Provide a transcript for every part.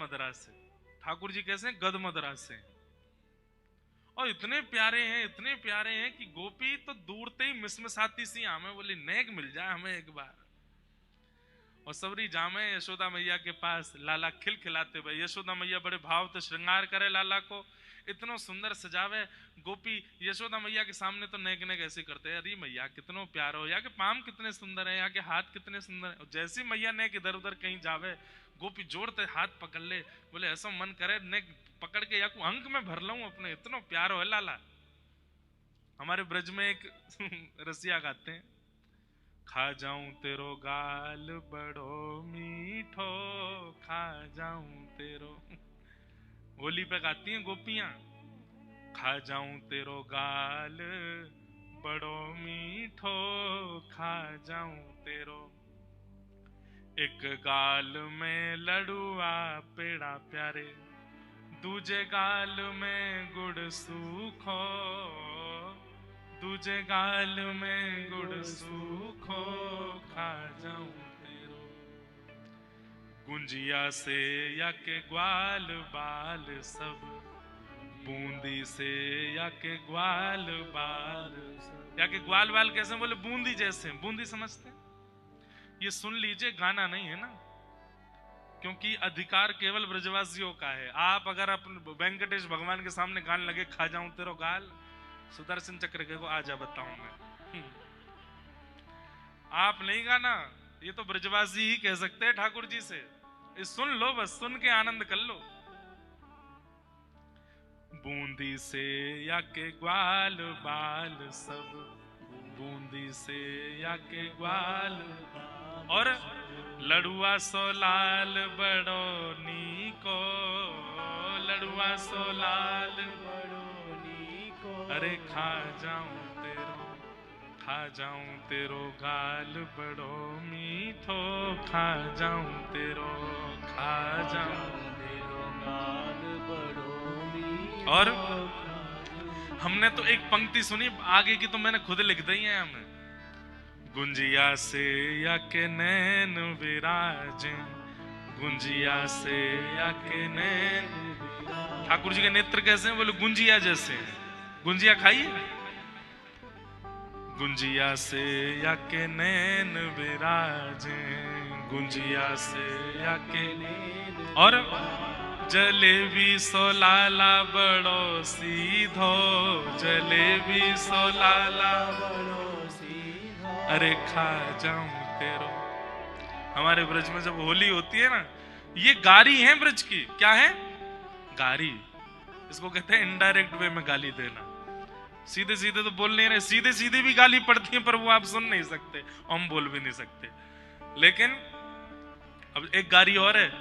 मदरासे। ठाकुर जी कैसे हैं? गद मदरासे। और इतने प्यारे हैं कि गोपी तो दूरते ही मिसमिसाती सी हमें बोली नेक मिल जाए हमें एक बार। और सबरी जामे यशोदा मैया के पास, लाला खिलखिलाते भाई। यशोदा मैया बड़े भाव से श्रृंगार करे लाला को, इतनो सुंदर सजावे। गोपी यशोदा मैया के सामने तो नेक नेक ऐसे करते हैं, अरे मैया कितनो प्यार हो, यहाँ के पाम कितने सुंदर है, यहाँ के हाथ कितने सुंदर है। जैसी मैया नेक इधर उधर कहीं जावे, गोपी जोड़ते हाथ पकड़ ले, बोले ऐसा मन करे नेक पकड़ के या को अंक में भर लूं अपने, इतनो प्यार हो लाला। हमारे ब्रज में एक रसिया गाते हैं, खा जाऊं तेरो गाल बड़ो मीठो, खा जाऊं तेरो। होली पे गाती हैं गोपियां, खा जाऊं तेरो गाल बड़ो मीठो, खा जाऊं तेरो। एक गाल में लड़ुआ पेड़ा प्यारे, दूजे गाल में गुड़ सूखो, दूजे गाल में गुड़ सूखो, खा जाऊं तेरो। गुंजिया से या के ग्वाल बाल सब, बूंदी से या के ग्वाल बाल। या के ग्वाल बाल कैसे? बोले बूंदी जैसे। बूंदी समझते हैं? ये सुन लीजिए, गाना नहीं है ना, क्योंकि अधिकार केवल ब्रजवासियों का है। आप अगर अपने वेंकटेश भगवान के सामने गाने लगे खा जाऊं तेरो गाल, सुदर्शन चक्र के को आजा बताऊं मैं। आप नहीं गाना, ये तो ब्रजवासी ही कह सकते हैं ठाकुर जी से। सुन लो, बस सुन के आनंद कर लो। बूंदी से या के ग्वाल बाल सब, बूंदी से या के ग्वाल। और लड़ुआ सो लाल बड़ो नीको, लड़ुआ सो लाल बड़ो नीको। अरे खा जाऊं तेरो, खा जाऊं तेरो गाल बड़ो मीठो, खा जाऊं तेरो, खा जाऊं तेरो गाल बड़ो मीठो। और हमने तो एक पंक्ति सुनी, आगे की तो मैंने खुद लिख दी है हमें। गुंजिया से या के नैन विराजे, गुंजिया से या के नैन। ठाकुर जी के नेत्र कैसे हैं? बोले गुंजिया जैसे। गुंजिया खाइए। गुंजिया से या के नैन विराजे, गुंजिया से या के नैन। और जलेबी सो लाला बड़ो सीधो, जलेबी सो लाला बड़ो सीधो। अरे खा जाऊं तेरो। हमारे ब्रज में जब होली होती है ना, ये गारी है ब्रज की। क्या है? गारी। इसको कहते हैं इनडायरेक्ट वे में गाली देना। सीधे सीधे तो बोल नहीं रहे, सीधे सीधे भी गाली पड़ती है, पर वो आप सुन नहीं सकते, हम बोल भी नहीं सकते। लेकिन अब एक गारी और है,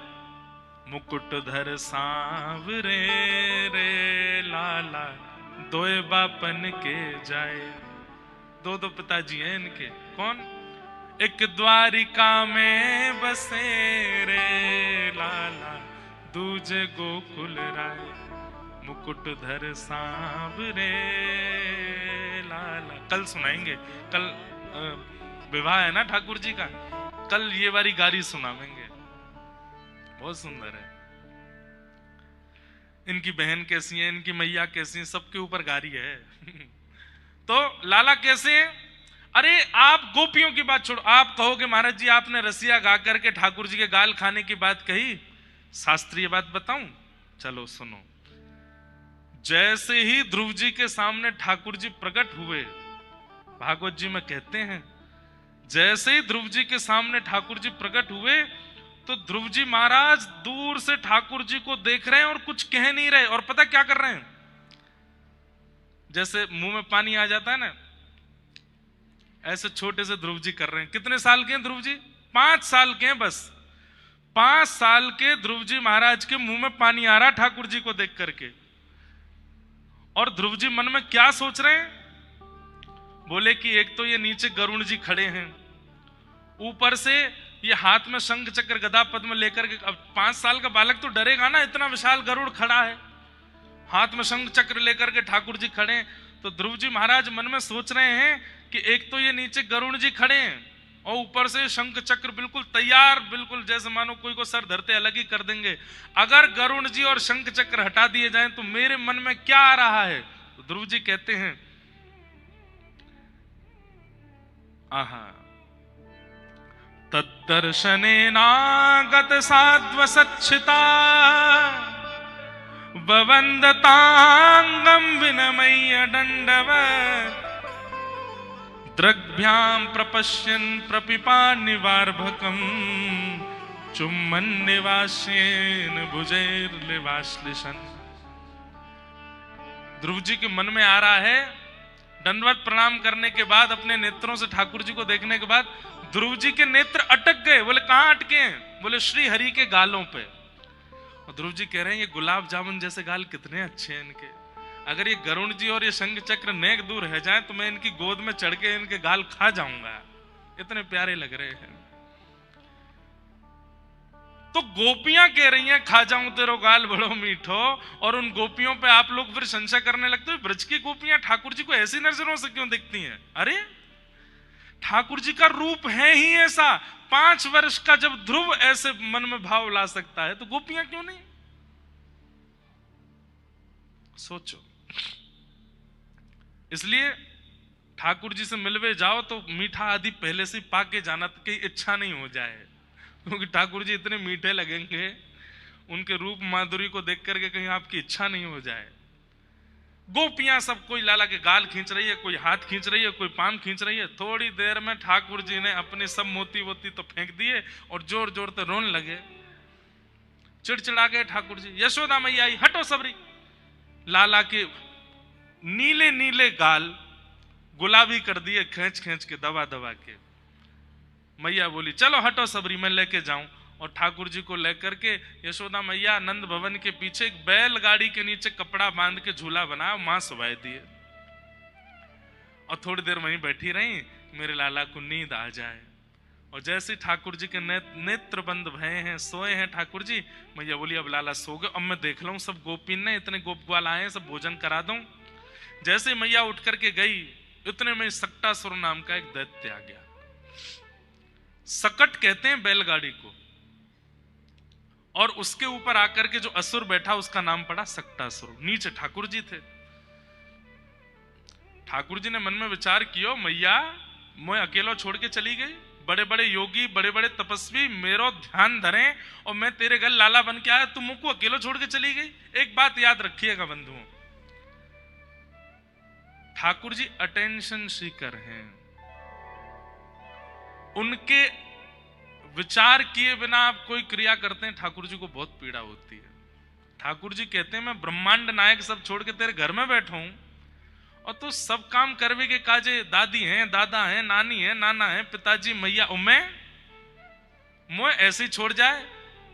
मुकुट धर सांवरे रे लाला, दोए बापन के जाए। दो दो पिताजी हैं इनके। कौन? एक द्वारिका में बसे रे लाला, दूजे गोकुल राय। मुकुट धर सांवरे लाला। कल सुनाएंगे, कल विवाह है ना ठाकुर जी का, कल ये वाली गारी सुनाएंगे, बहुत सुंदर है। इनकी बहन कैसी है, इनकी मैया कैसी है, सबके ऊपर गारी है। तो लाला कैसे हैं? अरे आप गोपियों की बात छोड़ो, आप कहोगे महाराज जी आपने रसिया गा करके ठाकुर जी के गाल खाने की बात कही, शास्त्रीय बात बताऊं? चलो सुनो। जैसे ही ध्रुव जी के सामने ठाकुर जी प्रकट हुए, भागवत जी में कहते हैं, जैसे ही ध्रुव जी के सामने ठाकुर जी प्रकट हुए, तो ध्रुव जी महाराज दूर से ठाकुर जी को देख रहे हैं और कुछ कह नहीं रहे। और पता क्या कर रहे हैं? जैसे मुंह में पानी आ जाता है ना, ऐसे छोटे से ध्रुव जी कर रहे हैं। कितने साल के हैं ध्रुव जी? 5 साल के हैं बस। 5 साल के ध्रुव जी महाराज के मुंह में पानी आ रहा ठाकुर जी को देख करके। और ध्रुव जी मन में क्या सोच रहे हैं? बोले कि एक तो ये नीचे गरुण जी खड़े हैं, ऊपर से ये हाथ में शंख चक्र गदा पद्म लेकर के। अब 5 साल का बालक तो डरेगा ना, इतना विशाल गरुड़ खड़ा है, हाथ में शंख चक्र लेकर के ठाकुर जी खड़े हैं। तो ध्रुव जी महाराज मन में सोच रहे हैं कि एक तो ये नीचे गरुण जी खड़े हैं, और ऊपर से शंख चक्र बिल्कुल तैयार, बिल्कुल जैसे मानो कोई को सर धरते अलग ही कर देंगे। अगर गरुण जी और शंख चक्र हटा दिए जाएं तो मेरे मन में क्या आ रहा है? तो ध्रुव जी कहते हैं, आहा, तद्दर्शनेनागत साध्वसच्छिता ववन्दतांगं विनमय्य दण्डवत् द्रग्भ्यां प्रपश्यन् प्रपिपान्निवार्भकं चुम्बन्निवास्येन भुजैर्लिवाश्लिशन्। ध्रुव जी के मन में आ रहा है, दंडवत प्रणाम करने के बाद, अपने नेत्रों से ठाकुर जी को देखने के बाद ध्रुव जी के नेत्र अटक गए। बोले कहां अटके हैं? बोले श्री हरि के गालों पे। और ध्रुव जी कह रहे हैं ये गुलाब जामुन जैसे गाल कितने अच्छे हैं इनके। अगर ये गरुण जी और ये शंख चक्र नेक दूर रह जाए तो मैं इनकी गोद में चढ़ के इनके गाल खा जाऊंगा, इतने प्यारे लग रहे हैं। तो गोपियां कह रही हैं खा जाऊं तेरो गाल बड़ो मीठो, और उन गोपियों पे आप लोग फिर संशय करने लगते हो ब्रज की गोपियां ठाकुर जी को ऐसी नजरों से क्यों देखती हैं? अरे ठाकुर जी का रूप है ही ऐसा। 5 वर्ष का जब ध्रुव ऐसे मन में भाव ला सकता है तो गोपियां क्यों नहीं? सोचो। इसलिए ठाकुर जी से मिलवे जाओ तो मीठा आदि पहले से पाके जाना, तो कहीं इच्छा नहीं हो जाए, क्योंकि ठाकुर जी इतने मीठे लगेंगे, उनके रूप माधुरी को देख करके कहीं आपकी इच्छा नहीं हो जाए। गोपियां सब कोई लाला के गाल खींच रही है, कोई हाथ खींच रही है, कोई पाम खींच रही है। थोड़ी देर में ठाकुर जी ने अपने सब मोती वोती तो फेंक दिए और जोर जोर से रोने लगे, चिड़चिड़ा गए ठाकुर जी। यशोदा मैया आई, हटो सबरी। लाला के नीले नीले गाल गुलाबी कर दिए, खींच खींच के, दबा दबा के। मैया बोली चलो हटो सबरी, मैं लेके जाऊं। और ठाकुर जी को लेकर के यशोदा मैया नंद भवन के पीछे एक बैलगाड़ी के नीचे कपड़ा बांध के झूला बनाया, मां सुवाए दिए। और थोड़ी देर वहीं बैठी रही, मेरे लाला को नींद आ जाए। और जैसे ठाकुर जी के नेत्र बंद भये हैं, सोए हैं ठाकुर जी, मैया बोली अब लाला सो गए, अब मैं देख लूं सब गोपी ने इतने गोप ग्वाल आए हैं, सब भोजन करा दूं। जैसे मैया उठ करके गई, इतने में सक्टासुर नाम का एक दैत्य आ गया। सकट कहते हैं बैलगाड़ी को, और उसके ऊपर आकर के जो असुर बैठा उसका नाम पड़ा सक्टासुर। नीचे ठाकुर जी थे। ठाकुर जी ने मन में विचार किया, मैया मैं अकेला छोड़ के चली गई, बड़े बड़े योगी बड़े बड़े तपस्वी मेरो ध्यान धरें और मैं तेरे घर लाला बन के आया, तुम मुझको अकेला छोड़ के चली गई। एक बात याद रखिएगा बंधुओं, ठाकुर जी अटेंशन सीकर हैं। उनके विचार किए बिना आप कोई क्रिया करते हैं, ठाकुर जी को बहुत पीड़ा होती है। ठाकुर जी कहते हैं मैं ब्रह्मांड नायक सब छोड़ के तेरे घर में बैठा हूं और तो सब काम करवे के काजे दादी हैं, दादा हैं, नानी हैं, नाना हैं, पिताजी, मैया, मैं ऐसे ही छोड़ जाए।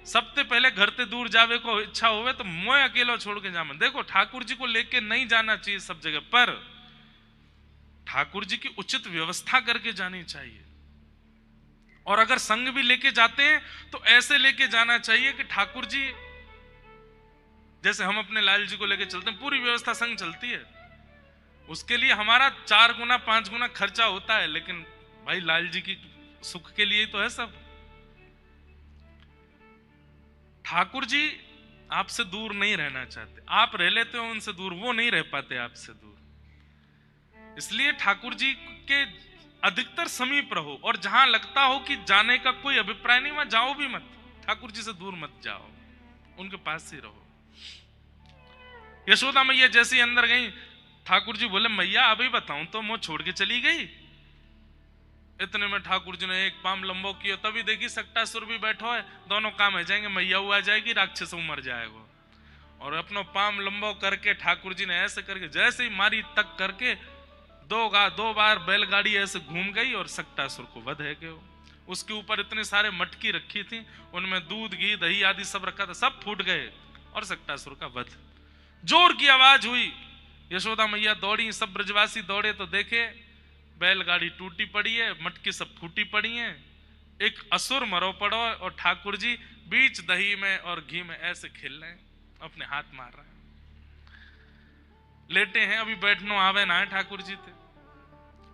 सबसे पहले घर से दूर जावे को इच्छा होवे तो मैं अकेला छोड़ के जाऊं। देखो ठाकुर जी को लेके नहीं जाना चाहिए सब जगह, पर ठाकुर जी की उचित व्यवस्था करके जानी चाहिए। और अगर संग भी लेके जाते हैं तो ऐसे लेके जाना चाहिए कि ठाकुर जी, जैसे हम अपने लाल जी को लेके चलते हैं, पूरी व्यवस्था संग चलती है, उसके लिए हमारा 4 गुना 5 गुना खर्चा होता है, लेकिन भाई लाल जी की सुख के लिए तो है सब। ठाकुर जी आपसे दूर नहीं रहना चाहते, आप रह लेते हो उनसे दूर, वो नहीं रह पाते आपसे दूर। इसलिए ठाकुर जी के अधिकतर समीप रहो, और जहां लगता हो कि जाने का कोई अभिप्राय नहीं वहां जाओ भी मत, ठाकुर जी से दूर मत जाओ, उनके पास ही रहो। यशोदा मैया जैसे ही अंदर गई, ठाकुर जी बोले मैया अभी बताऊं तो मुझे छोड़ के चली गई। इतने में ठाकुर जी ने एक पाम लंबो किया, तभी देखी सक्टासुर भी बैठो है, दोनों काम हो जाएंगे, मैया आ जाएगी, राक्षस मर जाएगा। और अपना पाम लंबो करके ठाकुर जी ने ऐसे करके जैसे ही मारी तक करके 2 बार बैलगाड़ी ऐसे घूम गई और सक्टासुर को वध है गयो। उसके ऊपर इतने सारे मटकी रखी थी, उनमें दूध घी दही आदि सब रखा था, सब फूट गए और सक्टासुर का वध। जोर की आवाज हुई, यशोदा मैया दौड़ी, सब ब्रजवासी दौड़े तो देखे बैलगाड़ी टूटी पड़ी है, मटकी सब फूटी पड़ी है, एक असुर मरो पड़ो और ठाकुर जी बीच दही में और घी में ऐसे खेल रहे हैं, अपने हाथ मार रहे हैं, लेटे हैं। अभी बैठनो आवे ना है ठाकुर जी थे,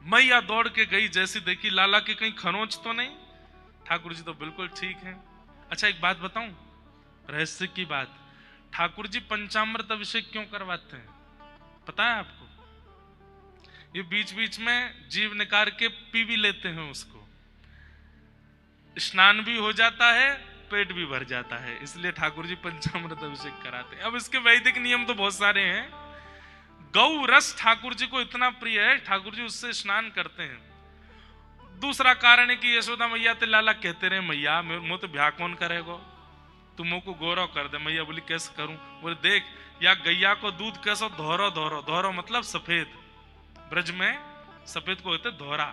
मैया दौड़ के गई, जैसी देखी लाला की कहीं खरोंच तो नहीं। ठाकुर जी तो बिल्कुल ठीक है। अच्छा एक बात बताऊं, रहस्य की बात, ठाकुर जी पंचामृत अभिषेक क्यों करवाते हैं पता है आपको? ये बीच बीच में जीव निकाल के पी भी लेते हैं, उसको स्नान भी हो जाता है, पेट भी भर जाता है, इसलिए ठाकुर जी पंचामृत अभिषेक कराते हैं। अब इसके वैदिक नियम तो बहुत सारे हैं। गौ रस ठाकुर जी को इतना प्रिय है, ठाकुर जी उससे स्नान करते हैं। दूसरा कारण है कि यशोदा मैया ते लाला कहते रहे, मैया मुंह तो ब्याह कौन करेगो, तू मुंह को गौरव कर दे। मैया बोली कैसे करूं? बोले देख, या गैया को दूध कैसो धोरो धोरो, धोरो मतलब सफेद, ब्रज में सफेद को होते धोरा।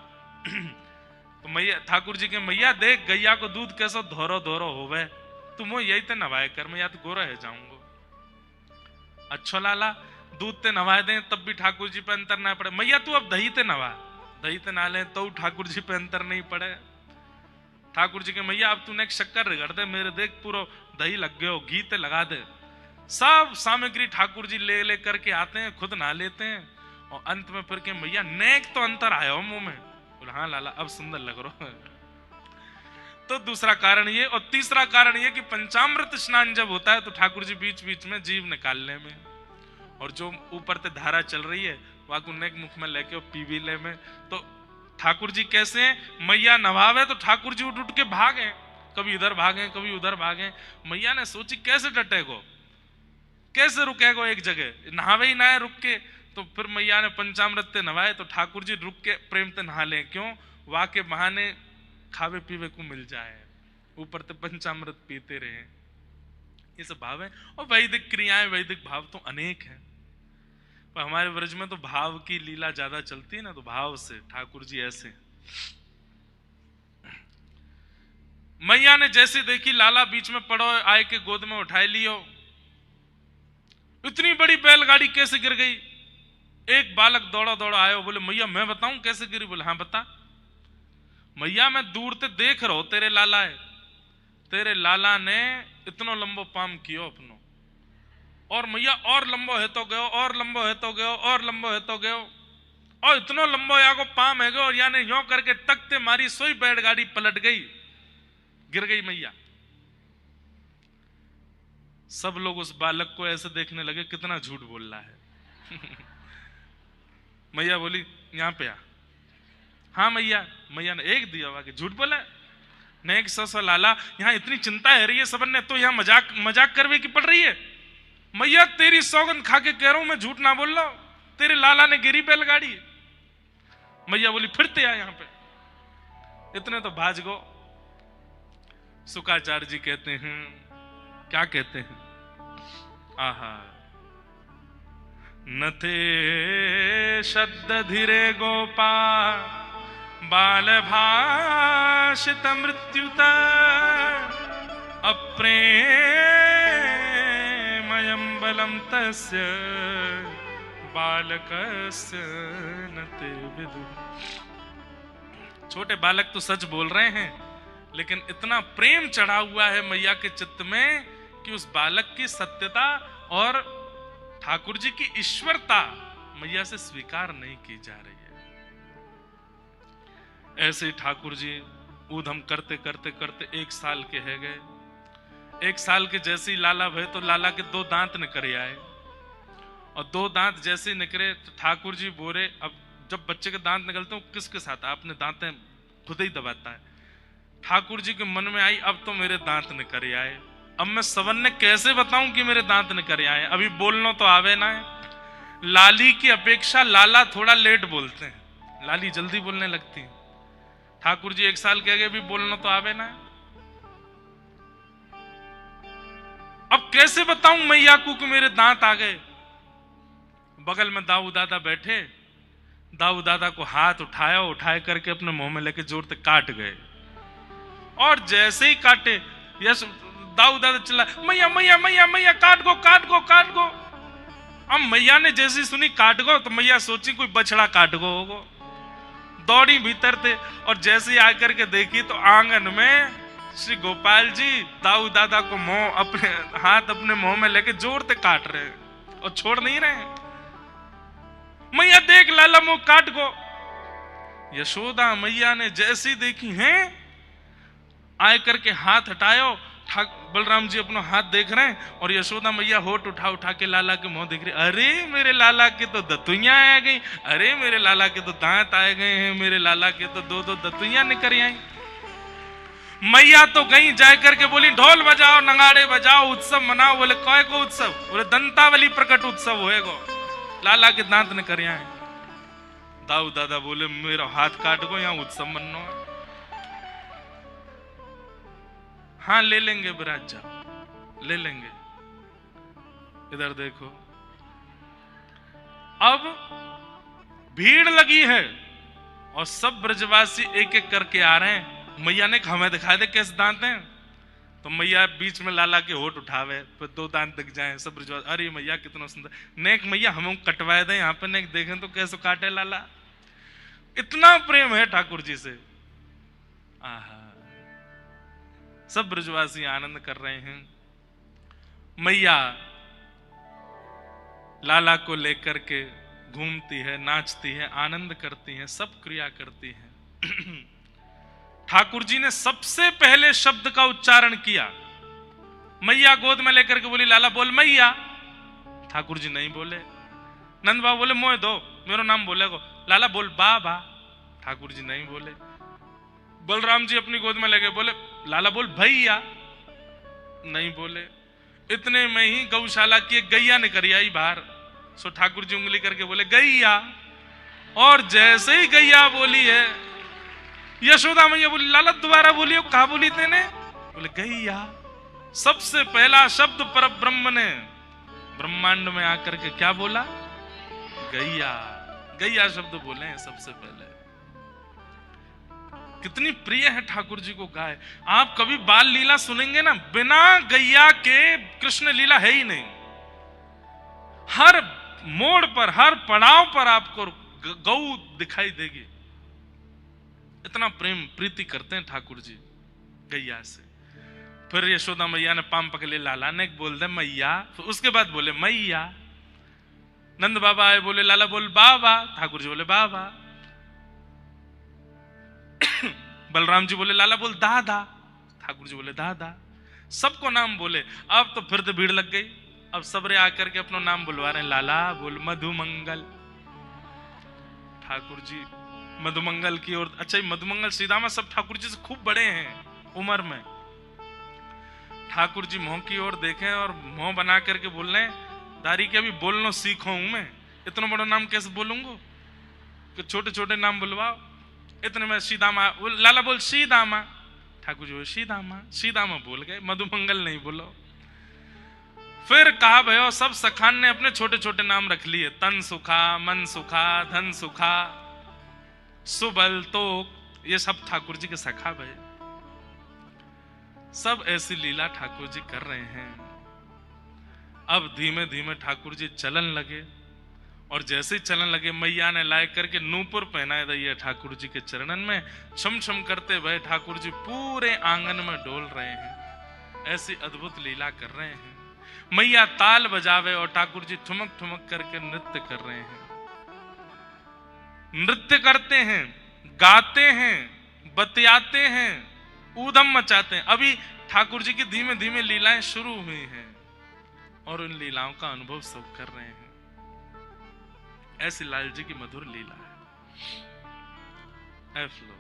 तो मैया ठाकुर जी के, मैया देख गैया को दूध कैसो धोरो धोरो होवे, तुम यही ते नवाए कर, मैं या तो गोरा है जाऊंगा। अच्छो लाला, दूध ते नवाए दे तब भी ठाकुर जी पे अंतर ना पड़े। मैया तू अब दही ते नवा, दही ते ना ले तो ठाकुर जी पे अंतर नहीं पड़े। ठाकुर जी के, मैया अब तूने एक शक्कर रगड़ दे, मेरे देख पूरा दही लग गयो, घी ते लगा दे। सब सामग्री ठाकुर जी ले ले करके आते हैं, खुद नहा लेते हैं, और अंत में फिर के, मैया नेक तो अंतर आया हो मुंह में। बोला हाँ लाला अब सुंदर लग रहा है। तो दूसरा कारण ये, और तीसरा कारण ये कि पंचामृत स्नान जब होता है तो ठाकुर जी बीच बीच में जीव निकालने में, और जो ऊपर से धारा चल रही है वहां को नेक मुख में लेके पी भी ले में। तो ठाकुर जी कैसे हैं, मैया नवावे तो ठाकुर जी उठ उठ के भागे, कभी इधर भागे कभी उधर भागे। मैया ने सोची कैसे डटेगो, कैसे रुकेगो एक जगह, नहावे ही ना है रुक के। तो फिर मैया ने पंचामृत ते नवाए तो ठाकुर जी रुक के प्रेम ते नहा ले, क्यों? वहां के बहाने खावे पीवे को मिल जाए, ऊपर ते पंचामृत पीते रहे। ये सब भाव है। और वैदिक क्रियाएं, वैदिक भाव तो अनेक हैं, पर हमारे व्रज में तो भाव की लीला ज्यादा चलती है ना, तो भाव से ठाकुर जी ऐसे। मैया ने जैसे देखी लाला बीच में पड़ो, आए के गोद में उठाए लियो। इतनी बड़ी बैलगाड़ी कैसे गिर गई? एक बालक दौड़ा दौड़ा आयो, बोले मैया मैं बताऊं कैसे गिरी? बोले हाँ बता। मैया मैं दूर से देख रहा हूं तेरे लाला है, तेरे लाला ने इतना लंबो पाम कियो अपनो, और मैया और लंबो है तो गयो, और लंबो है तो गयो, और लंबो है तो गयो, और इतना लंबो या को पाम है गयो, और याने यो करके तकते मारी, सोई बैलगाड़ी पलट गई, गिर गई मैया। सब लोग उस बालक को ऐसे देखने लगे, कितना झूठ बोल रहा है। मैया बोली यहां पे आ। हाँ मैया, मैया ने एक दिया हुआ कि झूठ बोला नेक सो लाला, यहाँ इतनी चिंता है रही है सबन ने, तो यहाँ मजाक मजाक करवे की पड़ रही है। मैया तेरी सौगंध खा के कह रहा हूं मैं, झूठ ना बोल रहा हूं, तेरे लाला ने गिरी बैलगाड़ी। मैया बोली फिरते आ यहाँ पे। इतने तो भाज गो। शुकाचार्य जी कहते हैं, क्या कहते हैं, आहा न थे शब्द धीरे गोपा बाल भाषित मृत्युत अप्रेमयं बलम तस्य बालकस्य न ते विदु। छोटे बालक तो सच बोल रहे हैं, लेकिन इतना प्रेम चढ़ा हुआ है मैया के चित्त में कि उस बालक की सत्यता और ठाकुर जी की ईश्वरता मैया से स्वीकार नहीं की जा रही है। ऐसे ही ठाकुर जी ऊधम करते करते करते 1 साल के है गए। 1 साल के जैसे ही लाला भय तो लाला के 2 दांत निकले आए, और 2 दांत जैसे निकले तो ठाकुर जी बोले, अब जब बच्चे के दांत निकलते हैं किसके साथ अपने दांतें खुद ही दबाता है। ठाकुर जी के मन में आई अब तो मेरे दांत निकले आए, अब मैं सबन ने कैसे बताऊं कि मेरे दांत निकले आए, अभी बोलना तो आवे ना है। लाली की अपेक्षा लाला थोड़ा लेट बोलते हैं, लाली जल्दी बोलने लगती है। ठाकुर जी 1 साल के आगे भी बोलना तो आवे ना है। अब कैसे बताऊं मैया को कि मेरे दांत आ गए। बगल में दाऊ दादा बैठे, दाऊ दादा को हाथ उठाया, उठाए करके अपने मुंह में लेके जोर से काट गए, और जैसे ही काटे यस दाऊ दादा चिल्ला मैया मैया मैया मैया काट गो काट गो काट गो। अब मैया ने जैसी सुनी काट गो तो मैया सोची कोई बछड़ा काट गो होगो, दौड़ी भीतर थे, और जैसे ही आकर के देखी तो आंगन में श्री गोपाल जी दाऊ दादा को मुंह अपने हाथ अपने मुंह में लेके जोर से काट रहे हैं और छोड़ नहीं रहे। मैया देख लाला मुंह काट गो। यशोदा मैया ने जैसी देखी हैं, आए करके हाथ हटायो, बलराम जी अपना हाथ देख रहे हैं और यशोदा मैया होठ उठा उठा के लाला के मुंह देख रही, अरे मेरे लाला के तो दतुइयां आ गई, अरे मेरे लाला के तो दांत आ गए हैं, मेरे लाला के तो दो दो दतुइयां निकल आई। मैया तो गई जाए करके बोली ढोल बजाओ, नगाड़े बजाओ, उत्सव मनाओ। बोले कौन को उत्सव? बोले दंतावली प्रकट उत्सव होएगो, लाला के दांत निकल आए। दाऊ दादा बोले मेरा हाथ काट गो, यहाँ उत्सव मनो है। हाँ ले लेंगे विराज, जाओ ले लेंगे। इधर देखो, अब भीड़ लगी है और सब ब्रजवासी एक एक करके आ रहे हैं। मैया ने हमें दिखा दे कैसे दांत हैं, तो मैया बीच में लाला के होठ उठावे, फिर दो दांत दिख जाए। सब ब्रजवासी अरे मैया कितना सुंदर, नेक मैया हमें कटवाए दे यहाँ पे, नेक देखें तो कैसे काटे लाला। इतना प्रेम है ठाकुर जी से। आहा, सब ब्रजवासी आनंद कर रहे हैं। मैया लाला को लेकर के घूमती है, नाचती है, आनंद करती है, सब क्रिया करती है। ठाकुर जी ने सबसे पहले शब्द का उच्चारण किया। मैया गोद में लेकर के बोली लाला बोल मैया। ठाकुर जी नहीं बोले। नंद बाबा बोले मोए दो, मेरा नाम बोलेगो। लाला बोल बाबा। ठाकुर जी नहीं बोले। बलराम जी अपनी गोद में लेके बोले लाला बोल भैया, नहीं बोले। इतने में ही गौशाला की एक गैया निकल आई बाहर। सो ठाकुर जी उंगली करके बोले गैया, और जैसे ही गैया बोली है, यशोदा मैया बोली लाला दोबारा बोलियो, कहा बोली तेने? बोले गैया। सबसे पहला शब्द पर ब्रह्म ने ब्रह्मांड में आकर के क्या बोला? गैया। गैया शब्द बोले हैं सबसे पहले। कितनी प्रिय है ठाकुर जी को गाय। आप कभी बाल लीला सुनेंगे ना, बिना गैया के कृष्ण लीला है ही नहीं। हर मोड़ पर, हर पड़ाव पर आपको गौ दिखाई देगी। इतना प्रेम प्रीति करते हैं ठाकुर जी गैया से। फिर यशोदा मैया ने पाम पकड़े, लाला ने बोल दे मैया, तो उसके बाद बोले मैया। नंद बाबा आए, बोले लाला बोल बाबा। ठाकुर जी बोले बाबा। बलराम जी बोले लाला बोल दादा। ठाकुर जी बोले दादा। सबको नाम बोले। अब तो फिर तो भीड़ लग गई। अब सबरे आकर के अपना नाम बुलवा रहे हैं। लाला बोल मधुमंगल। ठाकुर जी मधुमंगल की ओर। अच्छा, मधुमंगल सीधामा सब ठाकुर जी से खूब बड़े हैं उम्र में। ठाकुर जी मुंह की ओर देखें और मुंह बना करके बोल रहे हैं, दारी के अभी बोलना सीखो हूं मैं, इतना बड़ा नाम कैसे बोलूंगा, कि छोटे छोटे नाम बुलवाओ। इतने में सीधामा, लाला बोल सीधामा। ठाकुर जी बोले सीधामा। सीधामा बोल गए, मधुमंगल नहीं बोलो। फिर कहा भयो, सब सखान ने अपने छोटे छोटे नाम रख लिए। तन सुखा, मन सुखा, धन सुखा, सुबल तो, ये सब ठाकुर जी के सखा भय। सब ऐसी लीला ठाकुर जी कर रहे हैं। अब धीमे धीमे ठाकुर जी चलन लगे, और जैसे ही चलन लगे मैया ने लाए करके नूपुर पहनाए दिए ठाकुर जी के चरणन में। छम छम करते हुए ठाकुर जी पूरे आंगन में डोल रहे हैं। ऐसी अद्भुत लीला कर रहे हैं। मैया ताल बजावे और ठाकुर जी ठुमक ठुमक करके नृत्य कर रहे हैं। नृत्य करते हैं, गाते हैं, बतियाते हैं, ऊधम मचाते हैं। अभी ठाकुर जी की धीमे धीमे लीलाएं शुरू हुई हैं और उन लीलाओं का अनुभव सब कर रहे हैं। ऐसी लाल जी की मधुर लीला है। फ्लो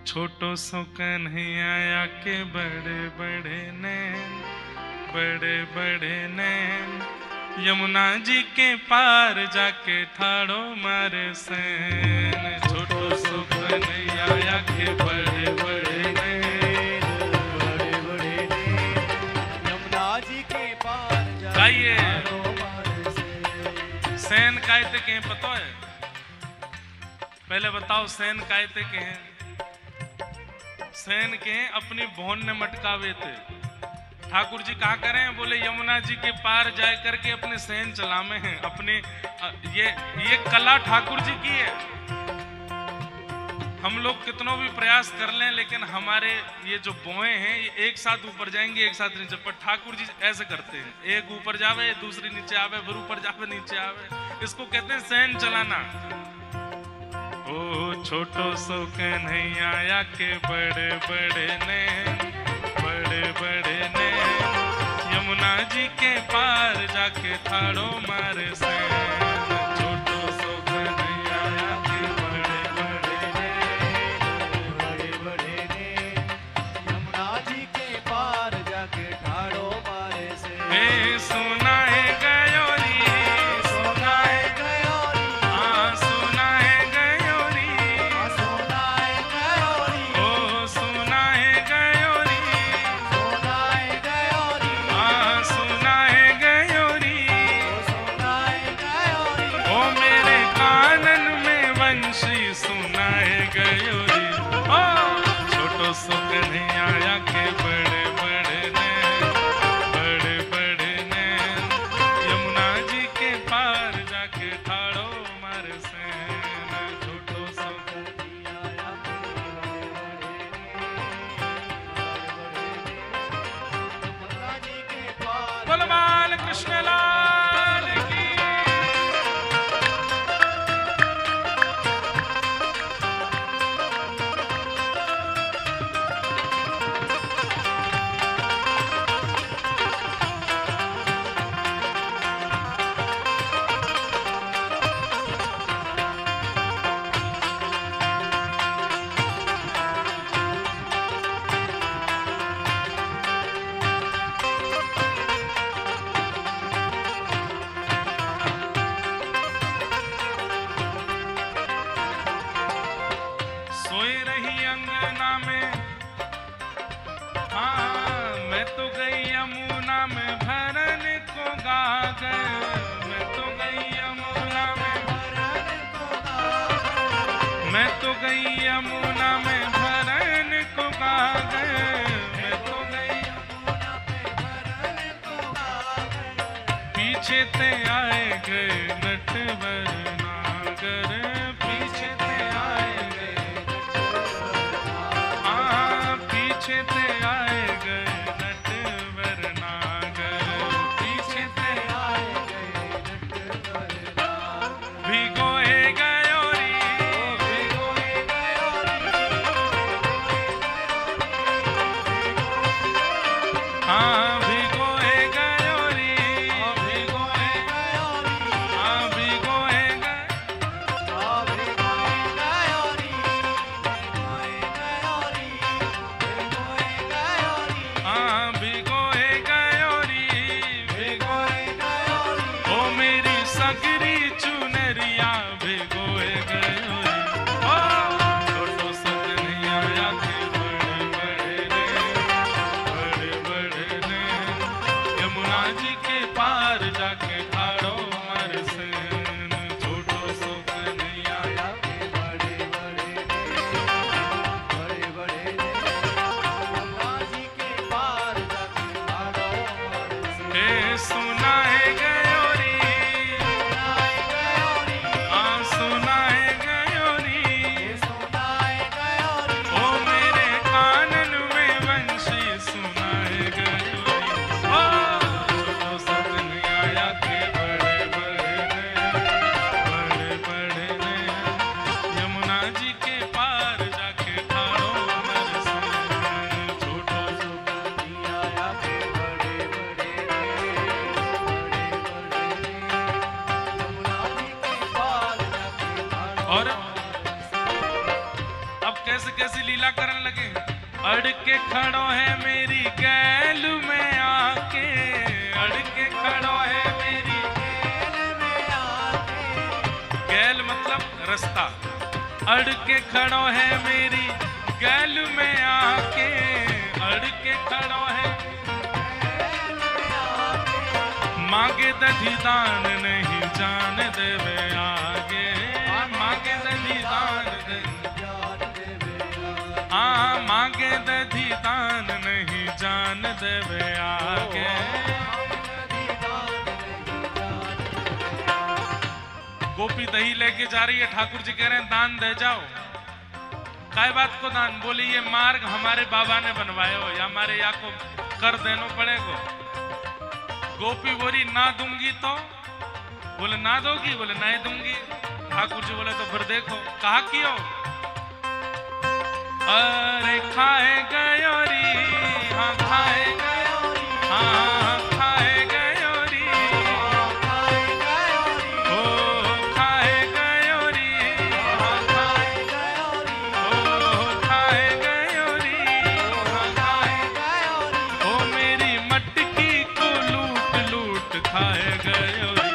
छोटो सो कन्हैया के बड़े बड़े नैन, बड़े बड़े नैन, यमुना जी के पार जाके ठाड़ो मारे सैन। छोटो सो कन्हैया के बड़े बड़े नैन, बड़े बड़े नैन, यमुना जी के पार जाके ठाड़ो मारे सैन। सैन कायते के हैं पता है? पहले बताओ सैन कायते के हैं? सैन के अपनी भोन ने मटकावे थे। ठाकुर जी कहा करें, बोले यमुना जी के पार जाए करके अपने सैन चलामे हैं। अपने ये कला ठाकुर जी की है। हम लोग कितनों भी प्रयास कर लें, लेकिन हमारे ये जो बोए हैं ये एक साथ ऊपर जाएंगे एक साथ नीचे, पर ठाकुर जी ऐसे करते हैं, एक ऊपर जावे दूसरी नीचे आवे, फिर ऊपर जावे नीचे आवे। इसको कहते हैं सहन चलाना। ओ छोटो सो कन्हैया या के बड़े बड़े ने, बड़े बड़े ने, यमुना जी के पार जाके ठाड़ो मारे से। पीछे ते आए गए नटवर नागर, पीछे ते आए गए, हाँ पीछे ते आए गए नटवर नागर, पीछे ते आए गए नटवर नागर। भिगोए गयोरी, भिगोए गयोरी, हाँ अड़के खड़ो है मेरी गैल में आके, अड़के खड़ो है मेरी गैल में आके, गैल मतलब रास्ता, अड़के खड़ो है मेरी गैल में आके, अड़के खड़ो है गैल में आके, मांगे दधी दान नहीं जान देवे आगे, मांगे दधी दान हाँ मांगे दधी दान नहीं जान देवे आगे। गोपी दही लेके जा रही है, ठाकुर जी कह रहे हैं दान दे जाओ। काय बात को दान? बोले ये मार्ग हमारे बाबा ने बनवाया हो या हमारे या को कर देना पड़ेगा। गोपी बोली ना दूंगी तो? बोले ना दोगी? बोले नहीं दूंगी। ठाकुर जी बोले तो फिर देखो। कहा क्यों? अरे खाए गयोरी, हाँ खाए गयोरी, हाँ खाए गयोरी, ओ खाए गयोरी, हाँ खाए गयोरी, ओ खाए गयोरी, हाँ खाए गयोरी, ओ मेरी मटकी को लूट लूट खाए गयोरी।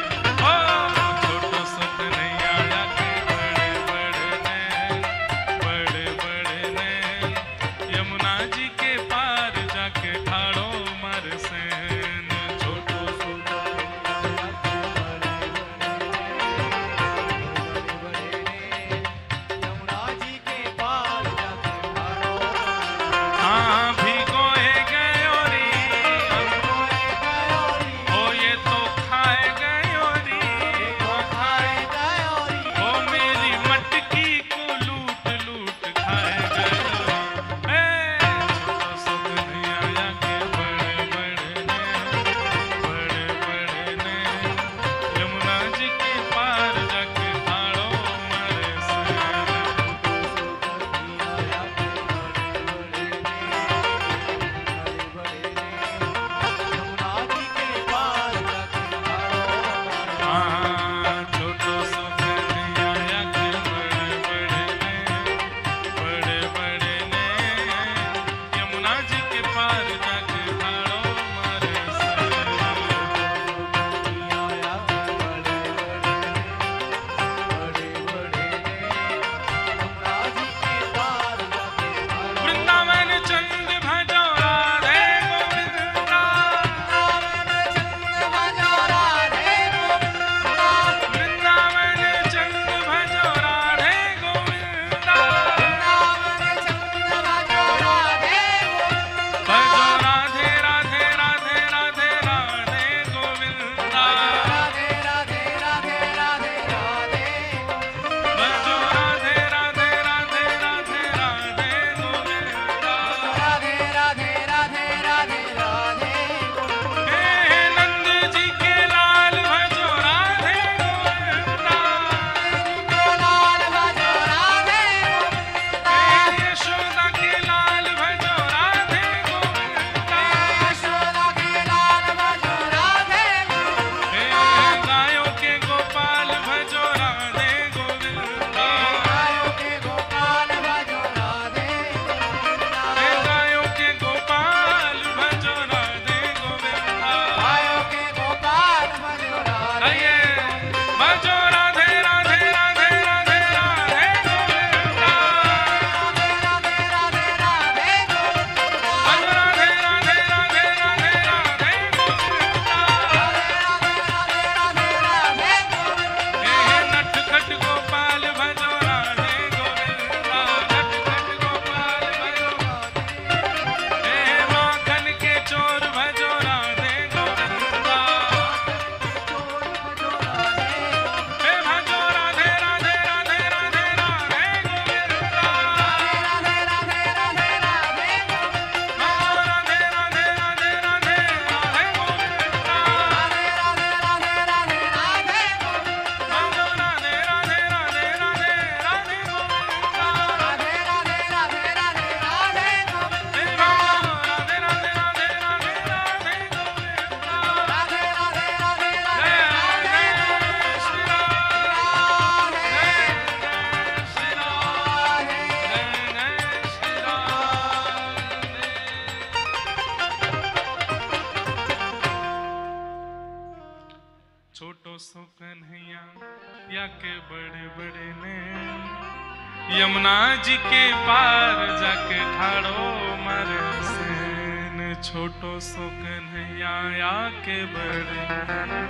यमुना जी के पार जाके ठाड़ो मारे सेन, छोटो सो कन्हैया के बड़े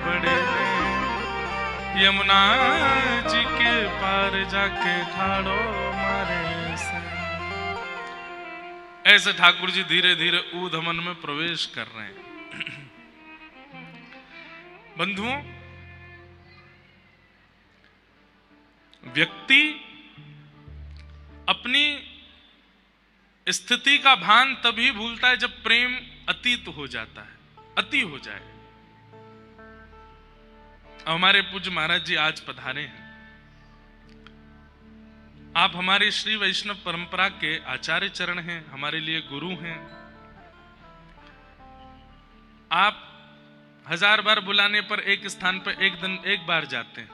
बड़े ने। यमुना जी के पार जाके ठाड़ो मारे सेन। ऐसे ठाकुर जी धीरे धीरे ऊधमन में प्रवेश कर रहे हैं। बंधुओं, व्यक्ति अपनी स्थिति का भान तभी भूलता है जब प्रेम अतीत हो जाता है, अति हो जाए। हमारे पूज्य महाराज जी आज पधारे हैं। आप हमारे श्री वैष्णव परंपरा के आचार्य चरण हैं, हमारे लिए गुरु हैं। आप 1000 बार बुलाने पर एक स्थान पर एक दिन एक बार जाते हैं,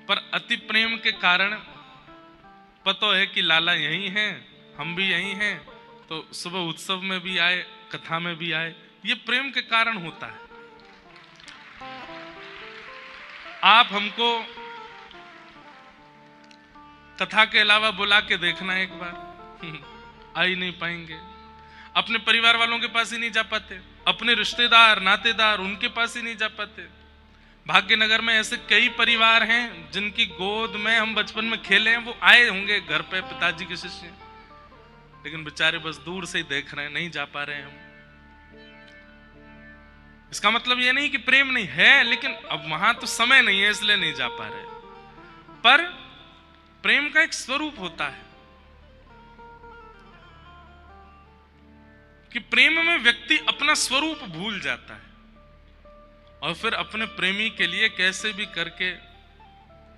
पर अति प्रेम के कारण पता है कि लाला यही हैं, हम भी यही हैं, तो सुबह उत्सव में भी आए, कथा में भी आए। ये प्रेम के कारण होता है। आप हमको कथा के अलावा बुला के देखना एक बार, आ ही नहीं पाएंगे। अपने परिवार वालों के पास ही नहीं जा पाते, अपने रिश्तेदार नातेदार उनके पास ही नहीं जा पाते। भाग्यनगर में ऐसे कई परिवार हैं जिनकी गोद में हम बचपन में खेले हैं, वो आए होंगे घर पे, पिताजी के शिष्य, लेकिन बेचारे बस दूर से ही देख रहे हैं, नहीं जा पा रहे हैं हम। इसका मतलब ये नहीं कि प्रेम नहीं है, लेकिन अब वहां तो समय नहीं है इसलिए नहीं जा पा रहे। पर प्रेम का एक स्वरूप होता है कि प्रेम में व्यक्ति अपना स्वरूप भूल जाता है और फिर अपने प्रेमी के लिए कैसे भी करके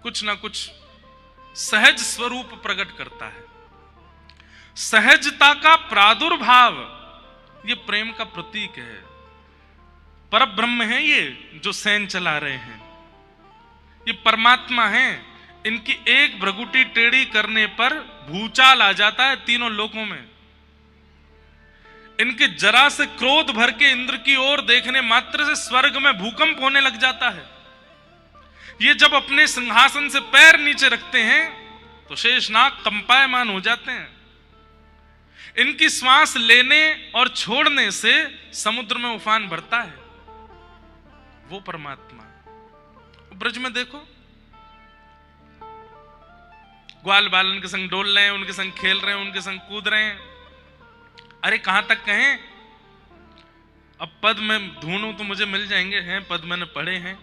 कुछ ना कुछ सहज स्वरूप प्रकट करता है। सहजता का प्रादुर्भाव ये प्रेम का प्रतीक है। परब्रह्म है ये जो सैन चला रहे हैं, ये परमात्मा है। इनकी एक भ्रगुटी टेढ़ी करने पर भूचाल आ जाता है तीनों लोकों में। इनके जरा से क्रोध भर के इंद्र की ओर देखने मात्र से स्वर्ग में भूकंप होने लग जाता है। ये जब अपने सिंहासन से पैर नीचे रखते हैं तो शेषनाग कंपायमान हो जाते हैं। इनकी श्वास लेने और छोड़ने से समुद्र में उफान भरता है। वो परमात्मा ब्रज में देखो, ग्वाल बालन के संग डोल रहे हैं, उनके संग खेल रहे हैं, उनके संग कूद रहे हैं। अरे कहां तक कहें, अब पद में ढूंढूं तो मुझे मिल जाएंगे, हैं पद मैंने पढ़े हैं।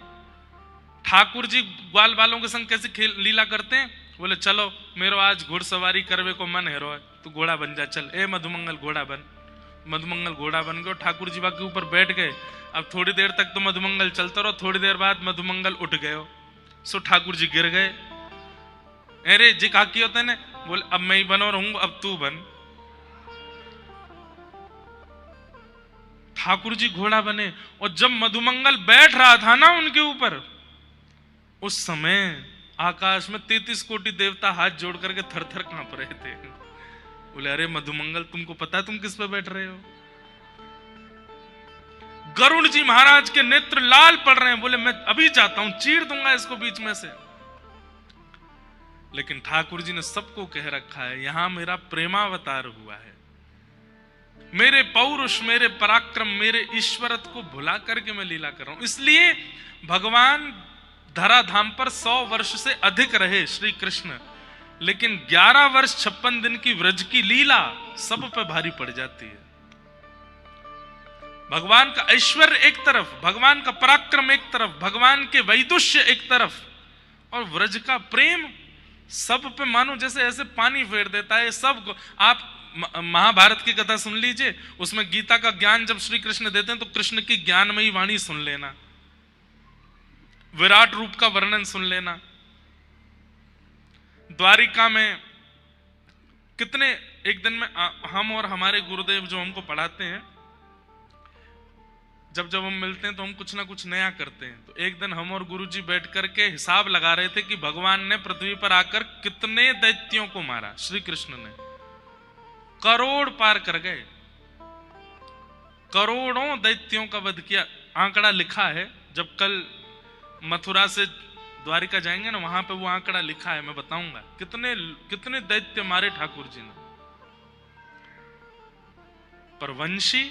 ठाकुर जी ग्वाल बालों के संग कैसे खेल लीला करते हैं, बोले चलो मेरो आज घुड़सवारी करवे को मन है, तू घोड़ा बन जा, चल ए मधुमंगल घोड़ा बन। मधुमंगल घोड़ा बन गए, ठाकुर जी के ऊपर बैठ गए। अब थोड़ी देर तक तो मधुमंगल चलता रहो, थोड़ी देर बाद मधुमंगल उठ गए, सो ठाकुर जी गिर गए। अरे जी काकी होते ने, बोले अब मैं ही बनो रहूंगा, अब तू बन। ठाकुर जी घोड़ा बने, और जब मधुमंगल बैठ रहा था ना उनके ऊपर, उस समय आकाश में 33 कोटि देवता हाथ जोड़ करके थर थर कांप रहे थे। बोले अरे मधुमंगल तुमको पता है तुम किस पे बैठ रहे हो? गरुड़ जी महाराज के नेत्र लाल पड़ रहे हैं, बोले मैं अभी जाता हूं, चीर दूंगा इसको बीच में से। लेकिन ठाकुर जी ने सबको कह रखा है यहां मेरा प्रेमावतार हुआ है, मेरे पौरुष, मेरे पराक्रम, मेरे ईश्वरत्व को भुला करके मैं लीला कर रहा हूं। इसलिए भगवान धराधाम पर 100 वर्ष से अधिक रहे श्री कृष्ण, लेकिन 11 वर्ष 56 दिन की व्रज की लीला सब पे भारी पड़ जाती है। भगवान का ऐश्वर्य एक तरफ, भगवान का पराक्रम एक तरफ, भगवान के वैदुष्य एक तरफ, और व्रज का प्रेम सब पे मानो जैसे ऐसे पानी फेर देता है। सब आप महाभारत की कथा सुन लीजिए, उसमें गीता का ज्ञान जब श्री कृष्ण देते हैं तो कृष्ण की ज्ञानमयी वाणी सुन लेना, विराट रूप का वर्णन सुन लेना। द्वारिका में कितने, एक दिन में हम और हमारे गुरुदेव जो हमको पढ़ाते हैं, जब हम मिलते हैं तो हम कुछ ना कुछ नया करते हैं। तो एक दिन हम और गुरुजी बैठ करके हिसाब लगा रहे थे कि भगवान ने पृथ्वी पर आकर कितने दैत्यों को मारा। श्री कृष्ण ने करोड़ पार कर गए, करोड़ों दैत्यों का वध किया। आंकड़ा लिखा है, जब कल मथुरा से द्वारिका जाएंगे ना, वहां पे वो आंकड़ा लिखा है, मैं बताऊंगा कितने कितने दैत्य मारे ठाकुर जी ने। पर वंशी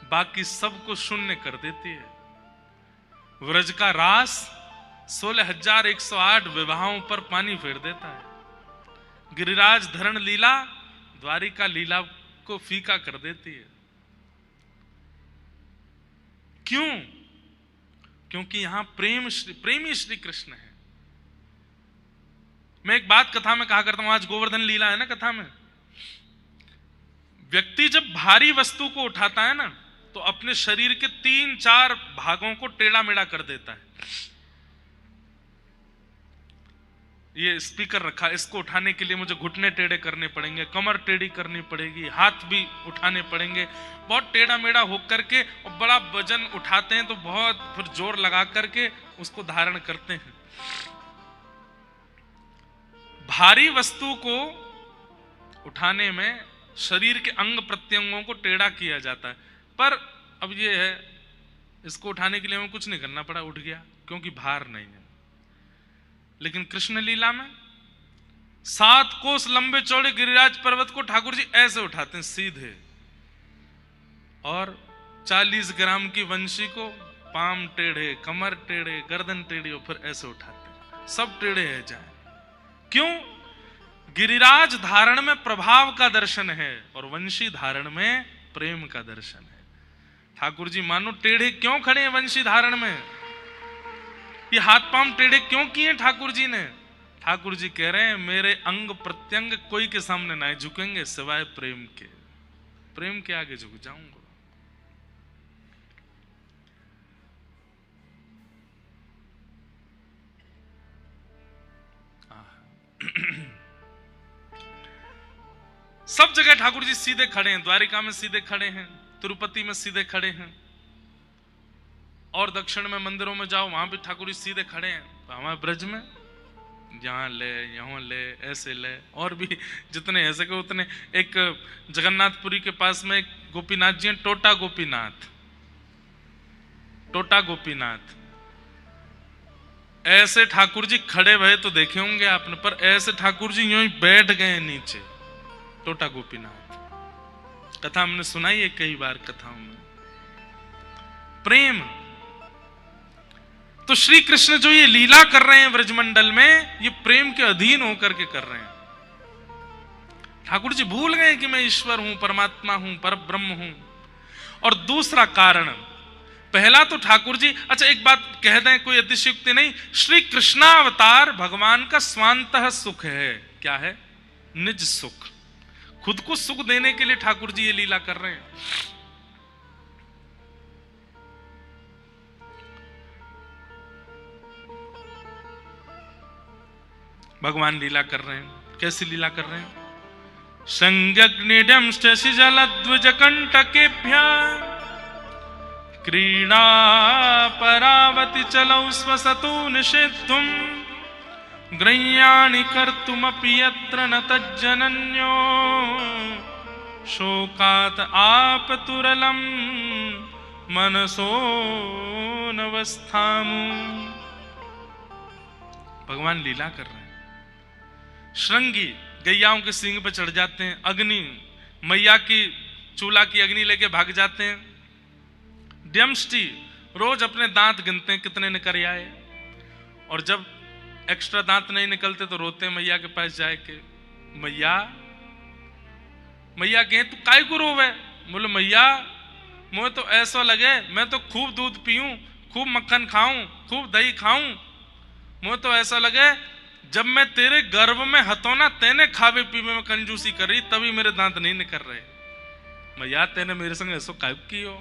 बाकी सबको शून्य कर देती है। व्रज का रास 16,108 विवाहों पर पानी फेर देता है। गिरिराज धरण लीला द्वारिका लीला को फीका कर देती है। क्यों? क्योंकि यहां प्रेमी श्री कृष्ण है। मैं एक बात कथा में कहा करता हूं, आज गोवर्धन लीला है ना कथा में, व्यक्ति जब भारी वस्तु को उठाता है ना, तो अपने शरीर के 3-4 भागों को टेढ़ा मेढ़ा कर देता है। ये स्पीकर रखा, इसको उठाने के लिए मुझे घुटने टेढ़े करने पड़ेंगे, कमर टेढ़ी करनी पड़ेगी, हाथ भी उठाने पड़ेंगे, बहुत टेढ़ा मेढ़ा होकर के, और बड़ा वजन उठाते हैं तो बहुत फिर जोर लगा करके उसको धारण करते हैं। भारी वस्तु को उठाने में शरीर के अंग प्रत्यंगों को टेढ़ा किया जाता है, पर अब ये है, इसको उठाने के लिए हमें कुछ नहीं करना पड़ा, उठ गया, क्योंकि भार नहीं है। लेकिन कृष्ण लीला में 7 कोस लंबे चौड़े गिरिराज पर्वत को ठाकुर जी ऐसे उठाते हैं सीधे, और 40 ग्राम की वंशी को पाम टेढ़े, कमर टेढ़े, गर्दन टेढ़ी, और फिर ऐसे उठाते हैं, सब टेढ़े है जाए। क्यों? गिरिराज धारण में प्रभाव का दर्शन है और वंशी धारण में प्रेम का दर्शन है। ठाकुर जी मानो टेढ़े क्यों खड़े हैं वंशी धारण में? ये हाथ पांव टेढ़े क्यों किए ठाकुर जी ने? ठाकुर जी कह रहे हैं मेरे अंग प्रत्यंग कोई के सामने नहीं झुकेंगे सिवाय प्रेम के। प्रेम के आगे झुक जाऊंगा। सब जगह ठाकुर जी सीधे खड़े हैं, द्वारिका में सीधे खड़े हैं, तिरुपति में सीधे खड़े हैं, और दक्षिण में मंदिरों में जाओ वहां भी ठाकुर जी सीधे खड़े हैं। हमारे ब्रज में यहाँ ले, यहाँ ले, ऐसे ले, और भी जितने ऐसे के उतने। एक जगन्नाथपुरी के पास में एक गोपीनाथ जी हैं, टोटा गोपीनाथ, टोटा गोपीनाथ। ऐसे ठाकुर जी खड़े भये तो देखे होंगे आपने, पर ऐसे ठाकुर जी यूं ही बैठ गए नीचे, टोटा गोपीनाथ। कथा हमने सुनाई है कई बार कथाओं में। प्रेम तो श्री कृष्ण जो ये लीला कर रहे हैं ब्रजमंडल में, ये प्रेम के अधीन होकर के कर रहे हैं। ठाकुर जी भूल गए कि मैं ईश्वर हूं, परमात्मा हूं, परब्रह्म हूं। और दूसरा कारण, पहला तो ठाकुर जी, अच्छा एक बात कह दें, कोई अतिशयोक्ति नहीं, श्री कृष्णावतार भगवान का स्वांतः सुख है। क्या है? निज सुख। खुद को सुख देने के लिए ठाकुर जी ये लीला कर रहे हैं। भगवान लीला कर रहे हैं। कैसी लीला कर रहे हैं? संज्ञग्निडंष्टि जलद्विजकंटकेभ्य क्रीडा परावति चलौ स्वसतो निषेद्धुम ग्रह्याणि कर्तुमपि यत्र न तज्जनन्यो शोकात् आपतुरलं मनसो नवस्थामु। भगवान लीला कर रहे हैं। श्रृंगी गैयाओं के सींग पे चढ़ जाते हैं, अग्नि मैया की चूल्हा की अग्नि लेके भाग जाते हैं। ड्यमष्टि रोज अपने दांत गिनते हैं कितने निकल आए, और जब एक्स्ट्रा दांत नहीं निकलते तो रोते हैं मैया के पास जाके, मैया मैया कहे तू काय को रोवे? बोले मैया मुझे तो ऐसा लगे मैं तो खूब दूध पीऊं, खूब मक्खन खाऊं, खूब दही खाऊं, मुझे तो ऐसा लगे जब मैं तेरे गर्भ में हतो ना, तेने खावे पीवे में कंजूसी कर रही, तभी मेरे दांत नहीं निकल रहे। मैया तेने मेरे संग ऐसा काय कियो?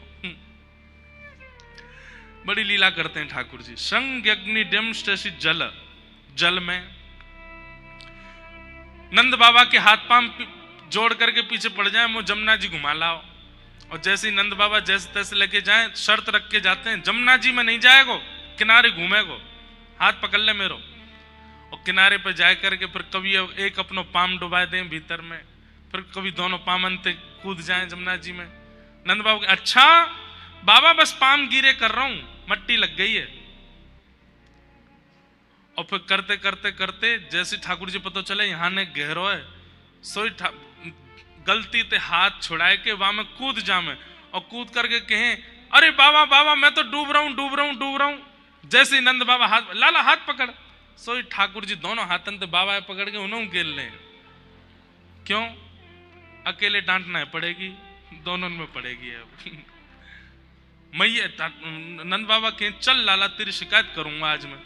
बड़ी लीला करते हैं ठाकुर जी। संज्ञग्नि डंष्टि जल, जल में नंद बाबा के हाथ पांव जोड़ करके पीछे पड़ जाए, मुझे जमुना जी घुमा लाओ। और जैसे ही नंद बाबा जैसे तैसे लेके जाए, शर्त रख के जाते हैं जमुना जी में नहीं जाएगो, किनारे घूमेगो, हाथ पकड़ ले मेरो। और किनारे पर जाए करके फिर कभी एक अपनो पाम डुबा दें भीतर में, फिर कभी दोनों पाम अंते कूद जाएं जमुना जी में। नंद बाबा अच्छा बाबा बस पाम गिरे कर रहा हूं, मट्टी लग गई है। और फिर करते करते करते जैसे ठाकुर जी पता चले यहाँ ने गहरो है, सोई गलती ते हाथ छुड़ाए के वहां में कूद जामे, और कूद करके कहें अरे बाबा बाबा मैं तो डूब रहा हूं डूब रहा हूं डूब रहा हूं। जैसे ही नंद बाबा हाथ लाला हाथ पकड़, सोई ठाकुर जी दोनों हाथन ते बाबा पकड़ के उन्होंने गेल ले। क्यों? अकेले डांटना पड़ेगी, दोनों में पड़ेगी अब। मैया नंद बाबा के चल लाला तेरी शिकायत करूंगा आज मैं।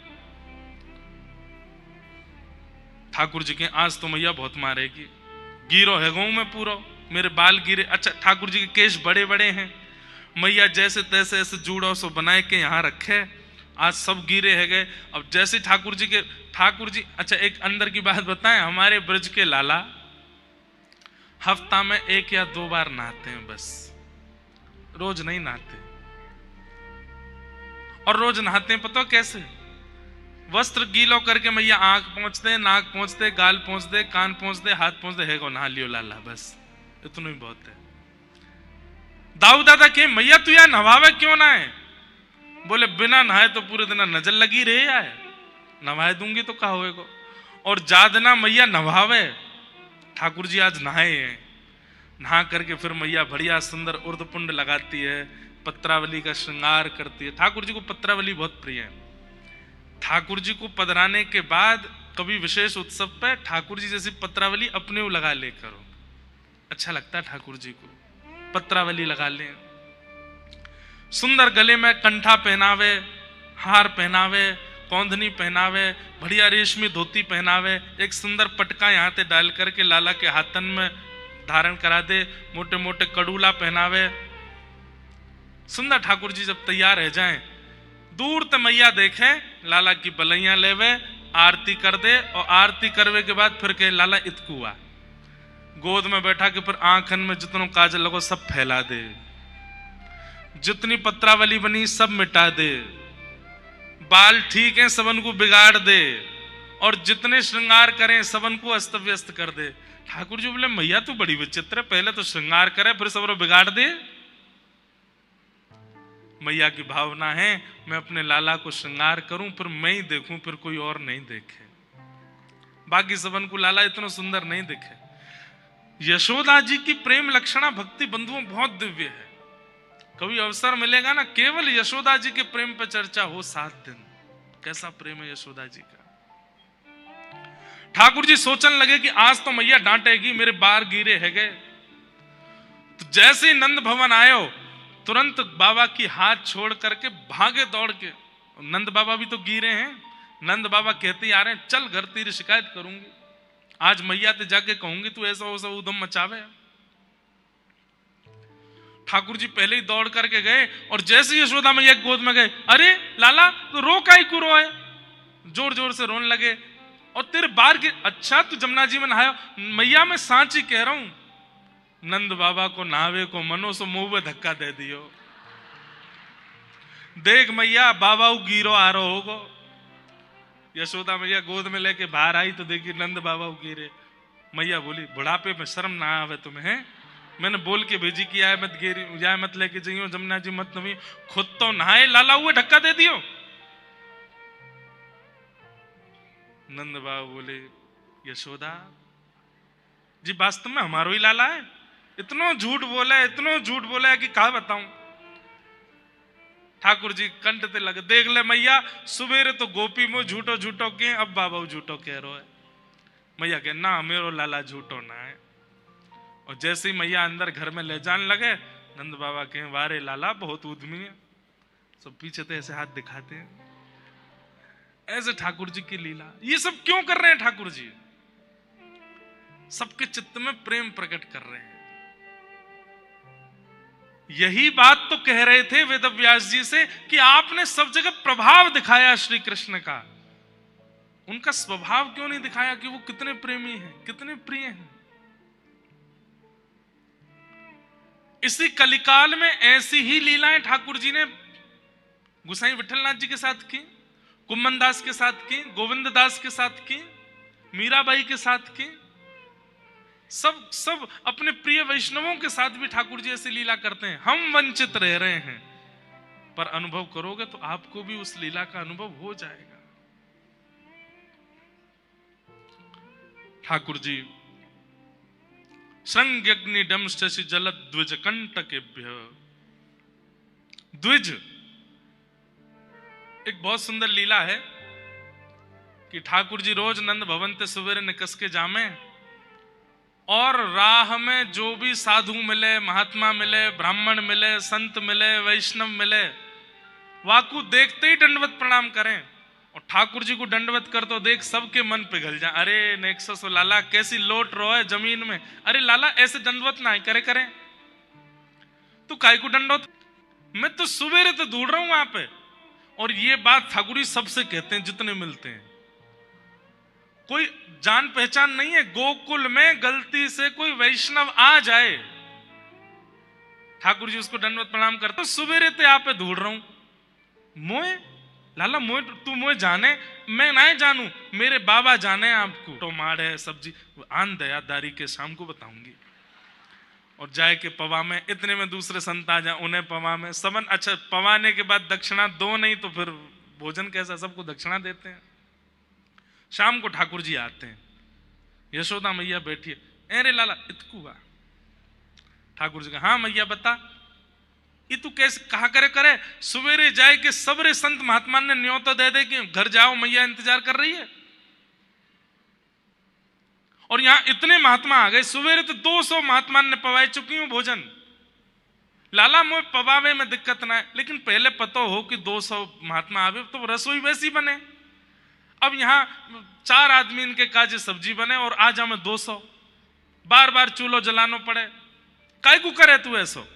ठाकुर जी के आज तो मैया बहुत मारेगी, गिरो है गाँव में पूरा, मेरे बाल गिरे। अच्छा, ठाकुर जी के केश बड़े बड़े हैं, मैया जैसे तैसे ऐसे जूड़ों से बनाए के यहाँ रखे, आज सब गिरे है गए। अब जैसे ठाकुर जी, अच्छा एक अंदर की बात बताएं, हमारे ब्रज के लाला हफ्ता में 1 या 2 बार नहाते हैं बस, रोज नहीं नहाते। और रोज नहाते हैं पता कैसे? वस्त्र गीलो करके मैया आंख पहुंचते, नाक पहुंचते, गाल पहुंचते, कान पहुंचते, हाथ पहुंचते, है को नहा लियो लाला, बस इतना ही बहुत है। दाऊ दादा के मैया तू यार नहावे क्यों ना है? बोले बिना नहाए तो पूरे दिन नजर लगी रहे है, नहाए दूंगी तो क्या होएगा। और जादना मैया नहावे, ठाकुर जी आज नहाए हैं, नहा करके फिर मैया बढ़िया सुंदर उर्दपुंड लगाती है, पत्रावली का श्रृंगार करती है। ठाकुर जी को पत्रावली बहुत प्रिय है। ठाकुर जी को पधराने के बाद कभी विशेष उत्सव पे ठाकुर जी जैसी पत्रावली अपने को लगा ले करो, अच्छा लगता है ठाकुर जी को, पत्रावली लगा ले। सुंदर गले में कंठा पहनावे, हार पहनावे, कौंधनी पहनावे, बढ़िया रेशमी धोती पहनावे, एक सुंदर पटका यहाँ पे डाल करके लाला के हाथन में धारण करा दे, मोटे मोटे कड़ूला पहनावे। सुंदर ठाकुर जी जब तैयार रह जाएं, दूर ते मैया देखे, लाला की बलैया लेवे, आरती कर दे, और आरती करवे के बाद फिर कहे लाला इतकुआ, गोद में बैठा के फिर आंखन में जितनों काजल लगो सब फैला दे, जितनी पत्रावली बनी सब मिटा दे, बाल ठीक है सबन को बिगाड़ दे, और जितने श्रृंगार करें सबन को अस्त व्यस्त कर दे। ठाकुर जी बोले मैया तू बड़ी विचित्र है, पहले तो श्रृंगार करे फिर सबरो बिगाड़ दे। मैया की भावना है मैं अपने लाला को श्रृंगार करूं, फिर मैं ही देखूं, फिर कोई और नहीं देखे, बाकी सबन को लाला इतना सुंदर नहीं दिखे। यशोदा जी की प्रेम लक्षणा भक्ति बंधुओं बहुत दिव्य है। कभी अवसर मिलेगा ना, केवल यशोदा जी के प्रेम पर चर्चा हो 7 दिन, कैसा प्रेम है यशोदा जी का। ठाकुर जी सोचने लगे कि आज तो मैया डांटेगी, मेरे बार गिरे है गए। तो जैसे ही नंद भवन आयो, तुरंत बाबा की हाथ छोड़ करके भागे दौड़ के, नंद बाबा भी तो गिरे हैं, नंद बाबा कहते आ रहे हैं चल घर तेरी शिकायत करूंगी, आज मैया ते जाके कहूंगी तू ऐसा वैसा उदम मचावे। ठाकुर जी पहले ही दौड़ करके गए, और जैसे यशोदा मैया गोद में गए, अरे लाला तो रो काई को रोए, जोर जोर से रोने लगे। और तेरे बार के, अच्छा तू जमुना जी में नहायो? मैया मैं सांची कह रहा हूं, नंद बाबा को नहावे को मनो सो मुंह में धक्का दे दियो, देख मैया बाबा गिरो आ रहा होगो। यशोदा मैया गोद में लेके बाहर आई तो देखी नंद बाबा गिरे। मैया बोली बुढ़ापे में शर्म ना आवे तुम्हें, मैंने बोल के भेजी कि आए मत गिरी, जाए मत लेके जाइयो जमुना जी मत नवी, खुद तो नहाए लाला हुए धक्का दे दियो। नंद बाबा बोले यशोदा जी वास्तव में हमारो ही लाला है, इतना झूठ बोला है, इतना झूठ बोला है कि कहा बताऊं। ठाकुर जी कंठ ते लगे, देख ले मैया सुबेरे तो गोपी में झूठो झूठो के, अब बाबा झूठो कह रहा है। मैया कहे ना मेरो लाला झूठो ना है। और जैसे ही मैया अंदर घर में ले जाने लगे, नंद बाबा कहे वारे लाला बहुत उद्यमी है, सब पीछे तो ऐसे हाथ दिखाते हैं। ऐसे ठाकुर जी की लीला, ये सब क्यों कर रहे हैं ठाकुर जी? सबके चित्त में प्रेम प्रकट कर रहे हैं। यही बात तो कह रहे थे वेदव्यास जी से कि आपने सब जगह प्रभाव दिखाया श्री कृष्ण का, उनका स्वभाव क्यों नहीं दिखाया कि वो कितने प्रेमी हैं, कितने प्रिय हैं। इसी कलिकाल में ऐसी ही लीलाएं ठाकुर जी ने गुसाई विठलनाथ जी के साथ की, कुम्मन दास के साथ की, गोविंद दास के साथ की, मीराबाई के साथ की, सब अपने प्रिय वैष्णवों के साथ भी ठाकुर जी ऐसी लीला करते हैं। हम वंचित रह रहे हैं, पर अनुभव करोगे तो आपको भी उस लीला का अनुभव हो जाएगा। ठाकुर जी श्रृंग्यग्नि डमशि जलद्विज कंटकेभ्य, द्विज एक बहुत सुंदर लीला है कि ठाकुर जी रोज नंद भवन ते सवेरे निकस के जामे, और राह में जो भी साधु मिले, महात्मा मिले, ब्राह्मण मिले, संत मिले, वैष्णव मिले, वाकू देखते ही दंडवत प्रणाम करें और ठाकुर जी को दंडवत कर तो देख सबके मन पिघल जा। अरे नेक्सस लाला कैसी लोट रो है जमीन में। अरे लाला ऐसे दंडवत ना करे करे, तू काय को दंडवत, मैं तो सवेरे तो ढूंढ रहा हूं वहां पे। और ये बात ठाकुर जी सबसे कहते हैं जितने मिलते हैं, कोई जान पहचान नहीं है। गोकुल में गलती से कोई वैष्णव आ जाए, ठाकुर जी उसको दंडवत प्रणाम करते, तो सवेरे ते आप पे ढूंढ रहा हूं। मोए लाला मोए तू मोए जाने, मैं ना जानू, मेरे बाबा जाने आपको। टमाटर है सब्जी आन दयादारी के शाम को बताऊंगी। और जाए के पवा में, इतने में दूसरे संत आ जाए, उन्हें पवा में सबन। अच्छा पवाने के बाद दक्षिणा दो नहीं तो फिर भोजन कैसा, सबको दक्षिणा देते हैं। शाम को ठाकुर जी आते हैं, यशोदा मैया बैठी है। अरे लाला इतकू बा। ठाकुर जी का हाँ मैया बता, ये तू कैसे कहा करे करे, सवेरे जाए के सबरे संत महात्मा ने न्योता दे दे कि घर जाओ मैया इंतजार कर रही है। और यहां इतने महात्मा आ गए, सवेरे तो 200 महात्मा ने पवाए चुकी हूं भोजन। लाला मोए पवावे में दिक्कत ना है, लेकिन पहले पता हो कि 200 महात्मा आवे तो रसोई वैसी बने। अब यहां 4 आदमी इनके काजे सब्जी बने और आज हमें 200, बार बार चूल्हो जलानो पड़े, काय को करे तू ऐसो।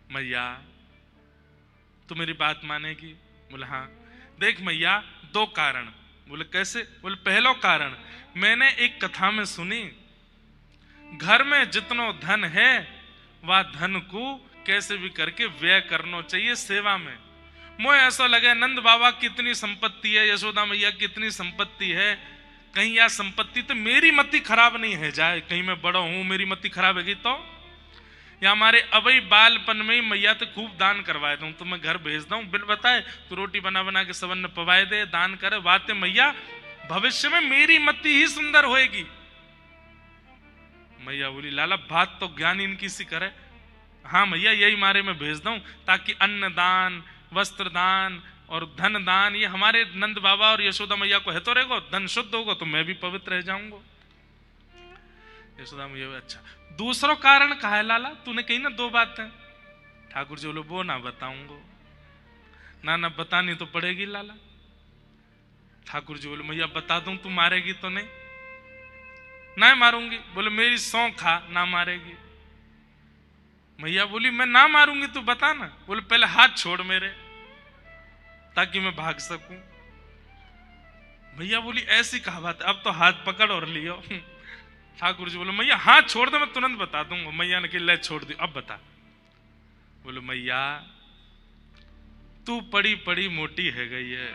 मैया तू मेरी बात मानेगी? बोले हाँ। देख मैया 2 कारण। बोले कैसे? बोले पहलो कारण मैंने एक कथा में सुनी, घर में जितनो धन है वह धन को कैसे भी करके व्यय करना चाहिए सेवा में। मुझे ऐसा लगे नंद बाबा की इतनी संपत्ति है, यशोदा मैया की इतनी संपत्ति है, कहीं यह संपत्ति तो मेरी मति खराब नहीं है जाए, कहीं मैं बड़ा हूं मेरी मति खराब है तो या हमारे अबई बालपन में ही मैया तो खूब दान करवाए दूं, तो मैं घर भेजता हूं बिन बताए तो रोटी बना बना के सबन पवाए दे, दान करे बातें मैया, भविष्य में मेरी मति ही सुंदर होएगी। मैया बोली लाला बात तो ज्ञान इनकी सी करे। हाँ मैया यही मारे मैं भेजता हूं, ताकि अन्न दान, वस्त्र दान और धन दान ये हमारे नंद बाबा और यशोदा मैया को है तो रहेगा, धन शुद्ध होगा तो मैं भी पवित्र रह जाऊंगा। यशोदा मैया अच्छा दूसरा कारण कहा है लाला, तूने कही ना 2 बातें। ठाकुर जी बोलो वो ना बताऊंगा। ना बतानी तो पड़ेगी लाला। ठाकुर जी बोले मैया बता दूं तू मारेगी तो नहीं? ना मारूंगी। बोले मेरी सौं खा ना मारेगी। मैया बोली मैं ना मारूंगी तू बता ना। बोले पहले हाथ छोड़ मेरे ताकि मैं भाग सकूं। मैया बोली ऐसी कहा बात है, अब तो हाथ पकड़ और लियो। ठाकुर जी बोले मैया हाथ छोड़ दे मैं तुरंत बता दूंगा। मैया ने कि ले छोड़ दी, अब बता। बोले मैया तू पड़ी पड़ी मोटी है गई है,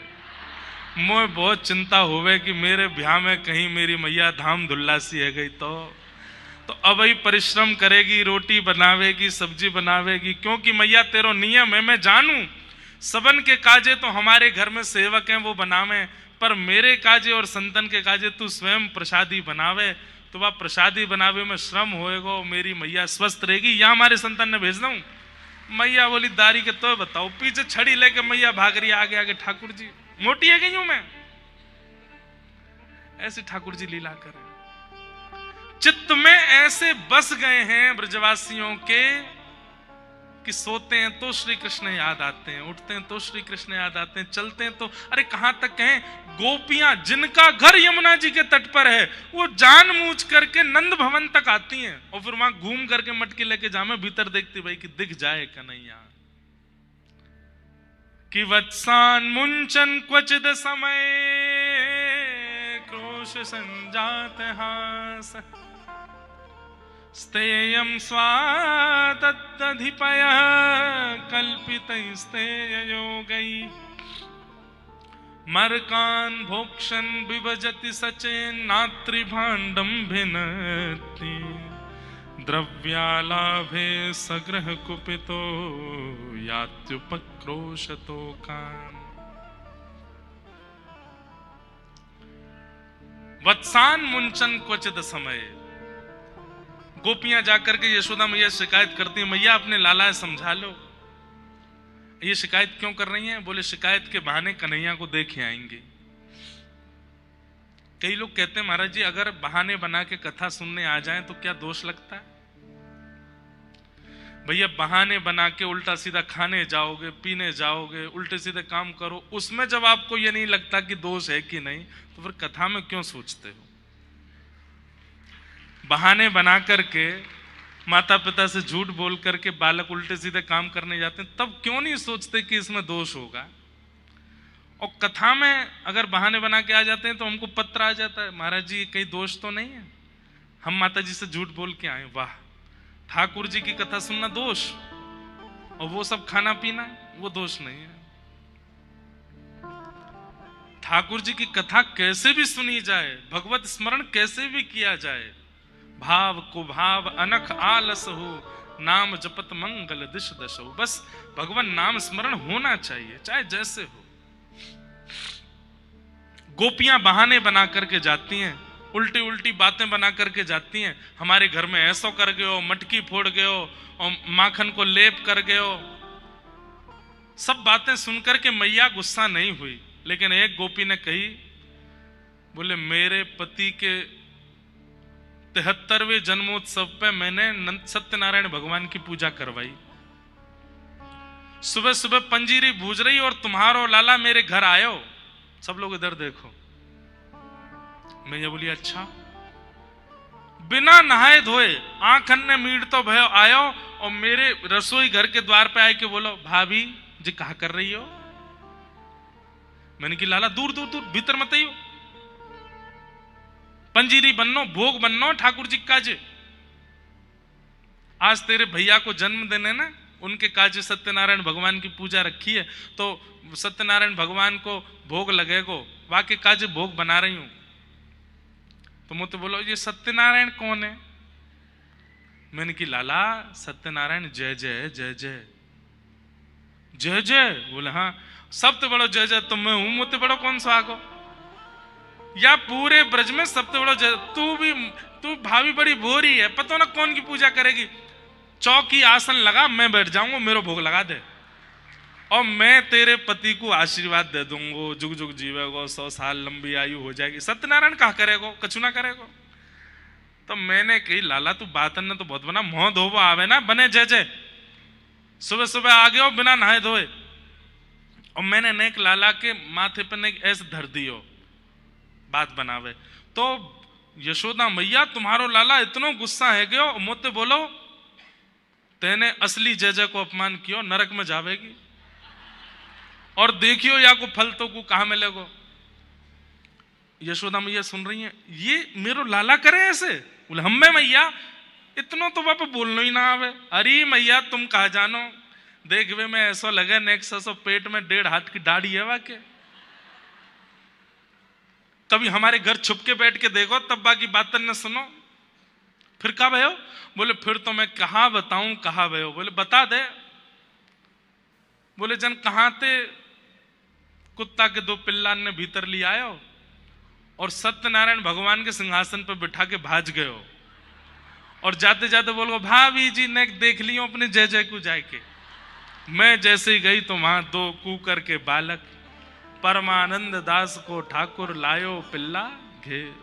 मुझे बहुत चिंता होवे कि मेरे ब्याह में कहीं मेरी मैया धाम धुल्ला सी है गई तो अब ही परिश्रम करेगी, रोटी बनावेगी, सब्जी बनावेगी, क्योंकि मैया तेरो नियम है मैं जानू, सबन के काजे तो हमारे घर में सेवक हैं वो बनावे, पर मेरे काजे और संतन के काजे तू स्वयं प्रसादी बनावे, तो वह प्रसादी बनावे में श्रम होएगा, मेरी मैया स्वस्थ रहेगी, या हमारे संतन ने भेज दूं। मैया बोली दारी के तो बताओ, पीछे छड़ी लेके मैया भाग रही आगे आगे, ठाकुर जी मोटी है गई हूं मैं। ऐसे ठाकुर जी लीला करें, चित्त में ऐसे बस गए हैं ब्रजवासियों के कि सोते हैं तो श्री कृष्ण याद आते हैं, उठते हैं तो श्री कृष्ण याद आते हैं, चलते हैं तो अरे कहां तक कहें, गोपियां जिनका घर यमुना जी के तट पर है वो जानबूझ करके नंद भवन तक आती हैं और फिर वहां घूम करके मटकी लेके जामे भीतर देखती भाई कि दिख जाए कन्हैया। कि वत्सान मुंचन क्वचिद समय क्रोश संजात हास स्तेयं स्वादधिपयः कल्पितैस्तेययोगै मर्कान् भोक्षन् विभजति सचेन्नात्रिभाण्डं भिनत्ति द्रव्यालाभे सग्रह कुपितो यात्युपक्रोशतो कान्। वत्सान मुंचन क्वचिद समय, गोपियां जाकर के यशोदा मैया शिकायत करती हैं, मैया अपने लाला समझा लो। ये शिकायत क्यों कर रही हैं? बोले शिकायत के बहाने कन्हैया को देखे आएंगे। कई लोग कहते हैं महाराज जी अगर बहाने बना के कथा सुनने आ जाएं तो क्या दोष लगता है? भैया बहाने बना के उल्टा सीधा खाने जाओगे, पीने जाओगे, उल्टे सीधे काम करो, उसमें जब आपको ये नहीं लगता कि दोष है कि नहीं, तो फिर कथा में क्यों सोचते हो? बहाने बना करके माता पिता से झूठ बोल करके बालक उल्टे सीधे काम करने जाते हैं, तब क्यों नहीं सोचते कि इसमें दोष होगा? और कथा में अगर बहाने बना के आ जाते हैं तो हमको पत्र आ जाता है, महाराज जी कहीं दोष तो नहीं है, हम माता जी से झूठ बोल के आए। वाह, ठाकुर जी की कथा सुनना दोष, और वो सब खाना पीना वो दोष नहीं है। ठाकुर जी की कथा कैसे भी सुनी जाए, भगवत स्मरण कैसे भी किया जाए, भाव कुभाव अनख आलस हो, नाम जपत मंगल दिश दश हो, बस भगवान नाम स्मरण होना चाहिए, चाहे जैसे हो। गोपियां बहाने बना करके जाती हैं, उल्टी उल्टी बातें बना करके जाती हैं, हमारे घर में ऐसो कर गए हो, मटकी फोड़ गए हो, और माखन को लेप कर गए हो। सब बातें सुनकर के मैया गुस्सा नहीं हुई, लेकिन एक गोपी ने कही, बोले मेरे पति के 73वें जन्मोत्सव पे मैंने सत्यनारायण भगवान की पूजा करवाई, सुबह सुबह पंजीरी भूज रही और तुम्हारो लाला मेरे घर आयो। सब लोग इधर देखो। मैं ये बोली अच्छा, बिना नहाए धोए आंखन ने मीट तो भयो आयो, और मेरे रसोई घर के द्वार पे आए के बोलो भाभी जी कहा कर रही हो? मैंने कि लाला दूर दूर दूर भीतर मत आइयो, पंजीरी बननो, भोग बननो ठाकुर जी काजे। आज तेरे भैया को जन्म देने ना, उनके काजे सत्यनारायण भगवान की पूजा रखी है, तो सत्यनारायण भगवान को भोग लगेगो, वाके काजे भोग बना रही हूं। तो मुझे बोलो ये सत्यनारायण कौन है? मैंने कि लाला सत्यनारायण जय जय जय जय जय जय। बोले हाँ, सबसे बड़ो जय जय तो मैं हूं, मुझे बड़ो कौन सा आगो? या पूरे ब्रज में सबसे बड़ा जय, तू भाभी बड़ी भोरी है, पता ना कौन की पूजा करेगी। चौकी आसन लगा, मैं बैठ जाऊंगा, मेरे भोग लगा दे, और मैं तेरे पति को आशीर्वाद दे दूंगा, जुग जुग जीवेगो, 100 साल लंबी आयु हो जाएगी। सत्यनारायण कहा करेगो, कछु ना करेगो। तो मैंने कही लाला तू बात ने तो बहुत बना, मोह धोबो आवे ना बने जय जय, सुबह सुबह आ गए हो बिना नहाए धोए। और मैंने नेक लाला के माथे पर नेक ऐसे धर दियो बात बनावे। तो यशोदा मैया तुम्हारो लाला इतनो गुस्सा है गयो, मोते बोलो तेने असली जय जय को अपमान कियो, नरक में जावेगी, और देखियो या को फल तो को कहा मिलेगो। यशोदा मैया सुन रही है, ये मेरो लाला करे ऐसे? बोले हमें मैया इतनो तो बाप बोलना ही ना आवे। अरे मैया तुम कहा जानो, देखवे में ऐसा लगे नेक्सस पेट में 1.5 हाथ की दाढ़ी है वाके। कभी हमारे घर छुप के बैठ के देखो, तब बाकी बातें न सुनो। फिर कहा भयो? बोले फिर तो मैं कहा बताऊं कहा भयो। बोले बता दे। बोले जन कहां थे कुत्ता के 2 पिल्ला ने भीतर ले आयो, और सत्यनारायण भगवान के सिंहासन पर बिठा के भाज गयो, और जाते जाते बोलो भाभी जी ने देख लियो अपने जय जय को जाके। मैं जैसे ही गई तो वहां 2 कूकर के बालक, परमानंद दास को ठाकुर लायो पिल्ला घेर,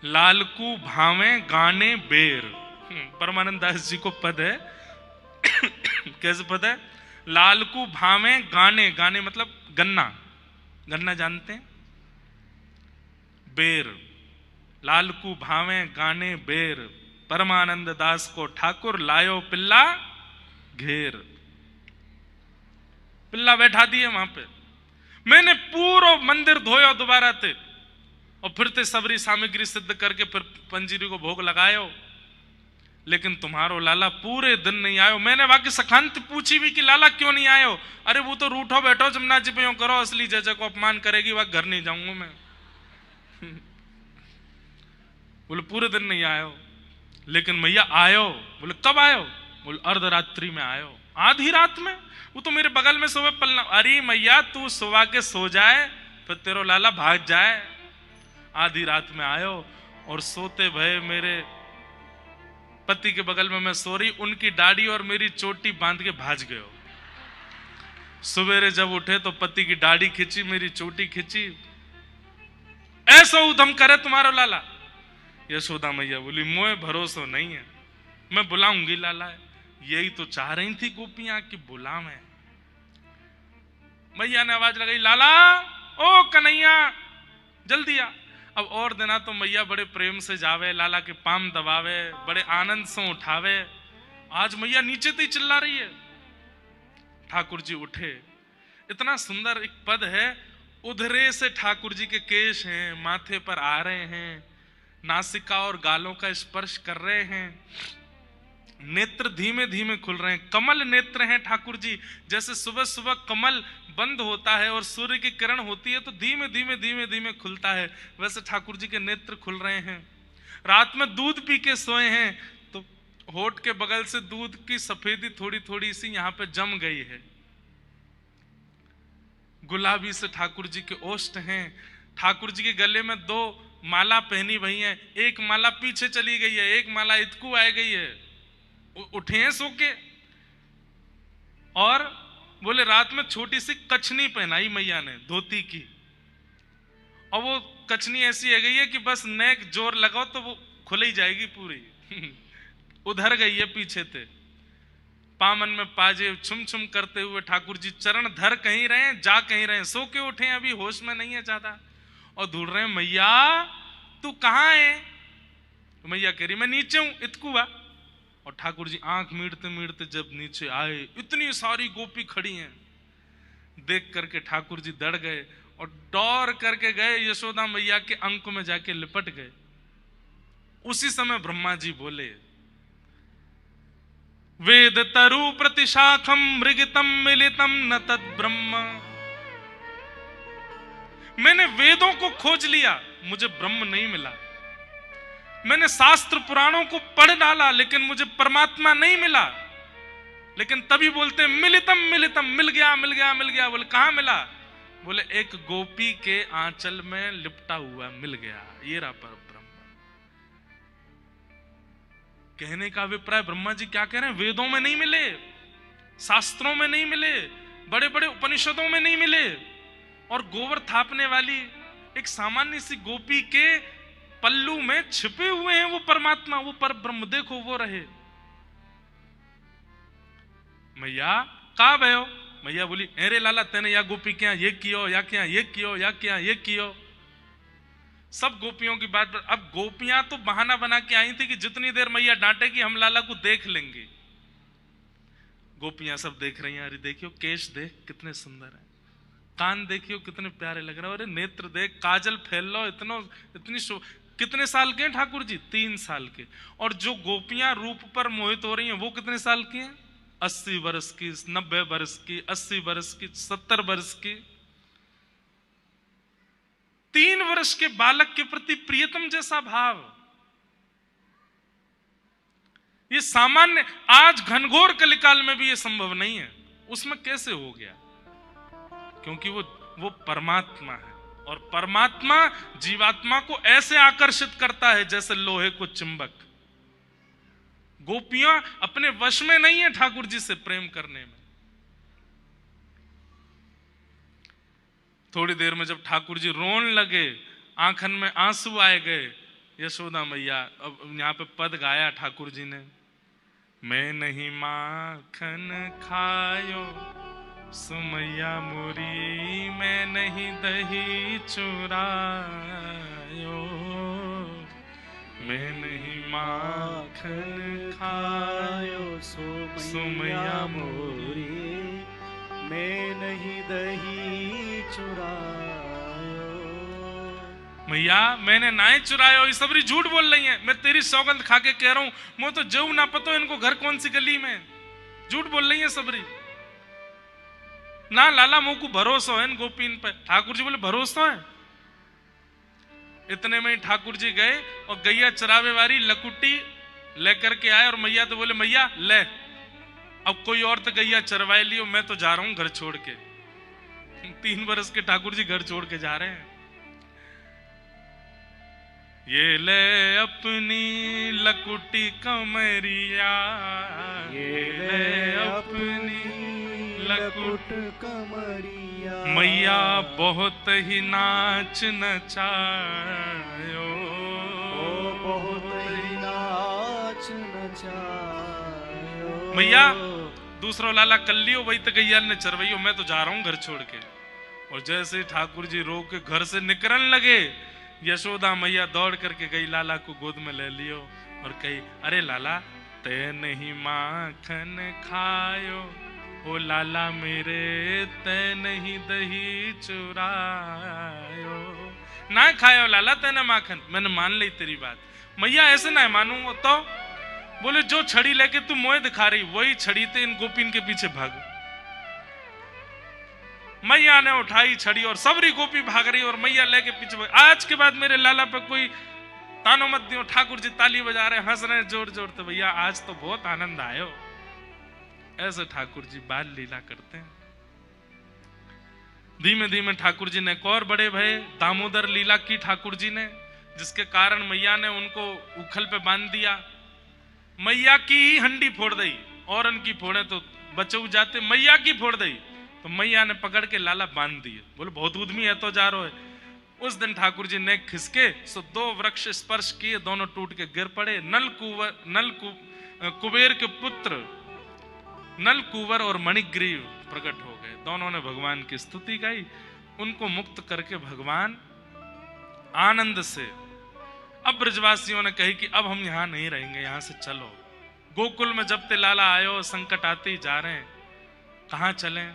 लालकू भावे गाने बेर। परमानंद दास जी को पद है कैसे पद है? लालकू भावे गाने, गाने मतलब गन्ना, गन्ना जानते हैं? बेर, लालकू भावे गाने बेर, परमानंद दास को ठाकुर लायो पिल्ला घेर। पिल्ला बैठा दिए वहां पे। मैंने पूरा मंदिर धोयो दोबारा थे, और फिर ते सबरी सामग्री सिद्ध करके फिर पंजीरी को भोग लगायो, लेकिन तुम्हारो लाला पूरे दिन नहीं आयो। मैंने बाकी सखांत पूछी भी कि लाला क्यों नहीं आयो? अरे वो तो रूठो बैठो जमुना जी पे यूं करो, असली जय जय को अपमान करेगी, वह घर नहीं जाऊंगा मैं। बोले पूरे दिन नहीं आयो। लेकिन मैया आयो। बोले कब आयो? बोले अर्धरात्रि में आयो। आधी रात में? वो तो मेरे बगल में सोवे पलना। अरे मैया तू सुबह के सो जाए, फिर तेरो लाला भाग जाए। आधी रात में आयो, और सोते भय मेरे पति के बगल में मैं सो रही, उनकी दाढ़ी और मेरी चोटी बांध के भाज गयो। सवेरे जब उठे तो पति की दाढ़ी खींची, मेरी चोटी खींची। ऐसा उधम करे तुम्हारा लाला? यशोदा मैया बोली मोए भरोसा नहीं है। मैं बुलाऊंगी लाला। यही तो चाह रही थी गोपियां कि बुला मैं। मैया ने आवाज लगाई, लाला ओ कन्हैया जल्दी आ। अब और दिना तो मैया बड़े प्रेम से जावे, लाला के पाम दबावे, बड़े आनंद से उठावे। आज मैया नीचे तो ही चिल्ला रही है। ठाकुर जी उठे। इतना सुंदर एक पद है, उधरे से ठाकुर जी के केश हैं, माथे पर आ रहे हैं, नासिका और गालों का स्पर्श कर रहे हैं, नेत्र धीमे धीमे खुल रहे हैं। कमल नेत्र हैं ठाकुर जी। जैसे सुबह सुबह कमल बंद होता है और सूर्य की किरण होती है तो धीमे धीमे धीमे धीमे खुलता है, वैसे ठाकुर जी के नेत्र खुल रहे हैं। रात में दूध पी के सोए हैं तो होठ के बगल से दूध की सफेदी थोड़ी थोड़ी सी यहाँ पे जम गई है। गुलाबी से ठाकुर जी के ओष्ठ हैं। ठाकुर जी के गले में 2 माला पहनी हुई है, एक माला पीछे चली गई है, एक माला इतकू आ गई है। उठे हैं सो के और बोले रात में छोटी सी कछनी पहनाई मैया ने धोती की, और वो कछनी ऐसी है गई है कि बस नेक जोर लगाओ तो वो खुल ही जाएगी पूरी। उधर गई है पीछे थे। पामन में पाजे छुम छुम करते हुए ठाकुर जी चरण धर कहीं रहे हैं, जा कहीं रहे हैं, सो के उठे हैं, अभी होश में नहीं है ज्यादा, और ढूंढ रहे हैं मैया तू कहाँ है। तो मैया कह रही मैं नीचे हूं इतकुआ। और ठाकुर जी आंख मीड़ते मीड़ते जब नीचे आए, इतनी सारी गोपी खड़ी हैं। देख करके ठाकुर जी डर गए और डौर करके गए यशोदा मैया के अंक में जाके लिपट गए। उसी समय ब्रह्मा जी बोले, वेद तरु प्रतिशाखम मृगितम मिलितम न तद ब्रह्म। मैंने वेदों को खोज लिया, मुझे ब्रह्म नहीं मिला। मैंने शास्त्र पुराणों को पढ़ डाला लेकिन मुझे परमात्मा नहीं मिला। लेकिन तभी बोलते मिलितम मिलितम, मिल गया मिल गया मिल गया। बोले कहां मिला? बोले एक गोपी के आंचल में लिपटा हुआ मिल गया, ये रहा पर ब्रह्म। कहने का अभिप्राय ब्रह्मा जी क्या कह रहे हैं, वेदों में नहीं मिले, शास्त्रों में नहीं मिले, बड़े बड़े उपनिषदों में नहीं मिले, और गोबर थापने वाली एक सामान्य सी गोपी के पल्लू में छिपे हुए हैं वो परमात्मा, वो पर ब्रह्म। देखो वो रहे। मैया कहा भयो? मैया बोली अरे लाला तेने या गोपी क्या ये कियो, या क्या ये कियो, या क्या ये कियो। सब गोपियों की बात। अब गोपियां तो बहाना बना के आई थी कि जितनी देर मैया डांटेगी हम लाला को देख लेंगे। गोपियां सब देख रही हैं, अरे देखियो केश देख कितने सुंदर है, कान देखियो कितने प्यारे लग रहे हैं, अरे नेत्र देख, काजल फैल लो, इतनी कितने साल के हैं ठाकुर जी? 3 साल के। और जो गोपियां रूप पर मोहित हो रही हैं वो कितने साल की हैं? 80 वर्ष की, 90 वर्ष की, 80 वर्ष की, 70 वर्ष की। 3 वर्ष के बालक के प्रति प्रियतम जैसा भाव, ये सामान्य आज घनघोर कलिकाल में भी ये संभव नहीं है। उसमें कैसे हो गया? क्योंकि वो परमात्मा है, और परमात्मा जीवात्मा को ऐसे आकर्षित करता है जैसे लोहे को चुंबक। गोपियां अपने वश में नहीं है ठाकुर जी से प्रेम करने में। थोड़ी देर में जब ठाकुर जी रोने लगे, आंखन में आंसू आए गए, यशोदा मैया, अब यहां पे पद गाया ठाकुर जी ने, मैं नहीं माखन खायो सुमैया मोरी, मैं नहीं दही चुरायो, मैं नहीं माखन खायो सुमैया मोरी, मैं नहीं दही चुरायो। मैया मैंने नाई चुरायो। ये सबरी झूठ बोल रही है, मैं तेरी सौगंध खा के कह रहा हूं, मैं तो जऊ ना पतो इनको घर कौन सी गली में। झूठ बोल रही है सबरी। ना लाला मुंह को भरोसा है इन गोपीन पे। ठाकुर जी बोले भरोसा है। इतने में ही ठाकुर जी गए और गैया चरावे वाली लकुटी लेकर के आए, और मैया तो बोले मैया ले, अब कोई और तो गैया चरवाए लियो, मैं तो जा रहा हूं घर छोड़ के। 3 वर्ष के ठाकुर जी घर छोड़ के जा रहे हैं। ये ले अपनी लकुटी कमरिया, ये ले अपनी लकुट कमरिया, मैया बहुत ही नाच नचायो, बहुत ही नाच न चायो। मैया दूसरा लाला कर लियो, वही तो गैया ने चरवैयो, मैं तो जा रहा हूं घर छोड़ के। और जैसे ही ठाकुर जी रो के घर से निकलने लगे, यशोदा मैया दौड़ करके गई, लाला को गोद में ले लियो और कही, अरे लाला ते नहीं माखन खायो, ओ लाला मेरे ते नहीं दही चुरायो। ना खायो लाला तेने माखन, मैंने मान ली तेरी बात। मैया ऐसे ना मानूंगा तो बोले, जो छड़ी लेके तू मोह दिखा रही, वही छड़ी ते इन गोपीन के पीछे भाग। मैया ने उठाई छड़ी और सबरी गोपी भाग रही और मैया लेके पीछे भाग। आज के बाद मेरे लाला पे कोई तानो मत दियो। ठाकुर जी ताली बजा रहे, हंस रहे जोर जोर। तो भैया आज तो बहुत आनंद आयो। ऐसे ठाकुर जी बाल लीला करते हैं। धीमे धीमे ठाकुर जी ने एक और बड़े भय, दामोदर लीला की ठाकुर जी ने, जिसके कारण मैया ने उनको उखल पे बांध दिया। मैया की ही हंडी फोड़ दी, और उनकी फोड़े तो बचऊ जाते, मैया की फोड़ दी तो मैया ने पकड़ के लाला बांध दिए। बोले बहुत उद्यमी है तो जा रहा है। उस दिन ठाकुर जी ने खिसके सो 2 वृक्ष स्पर्श किए, दोनों टूट के गिर पड़े। कुबेर के पुत्र नल कुंवर और मणिग्रीव प्रकट हो गए। दोनों ने भगवान की स्तुति गाई। उनको मुक्त करके भगवान आनंद से, अब ब्रजवासियों ने कही कि अब हम यहां नहीं रहेंगे, यहां से चलो। गोकुल में जब ते लाला आयो, संकट आते ही जा रहे हैं, कहां चलें?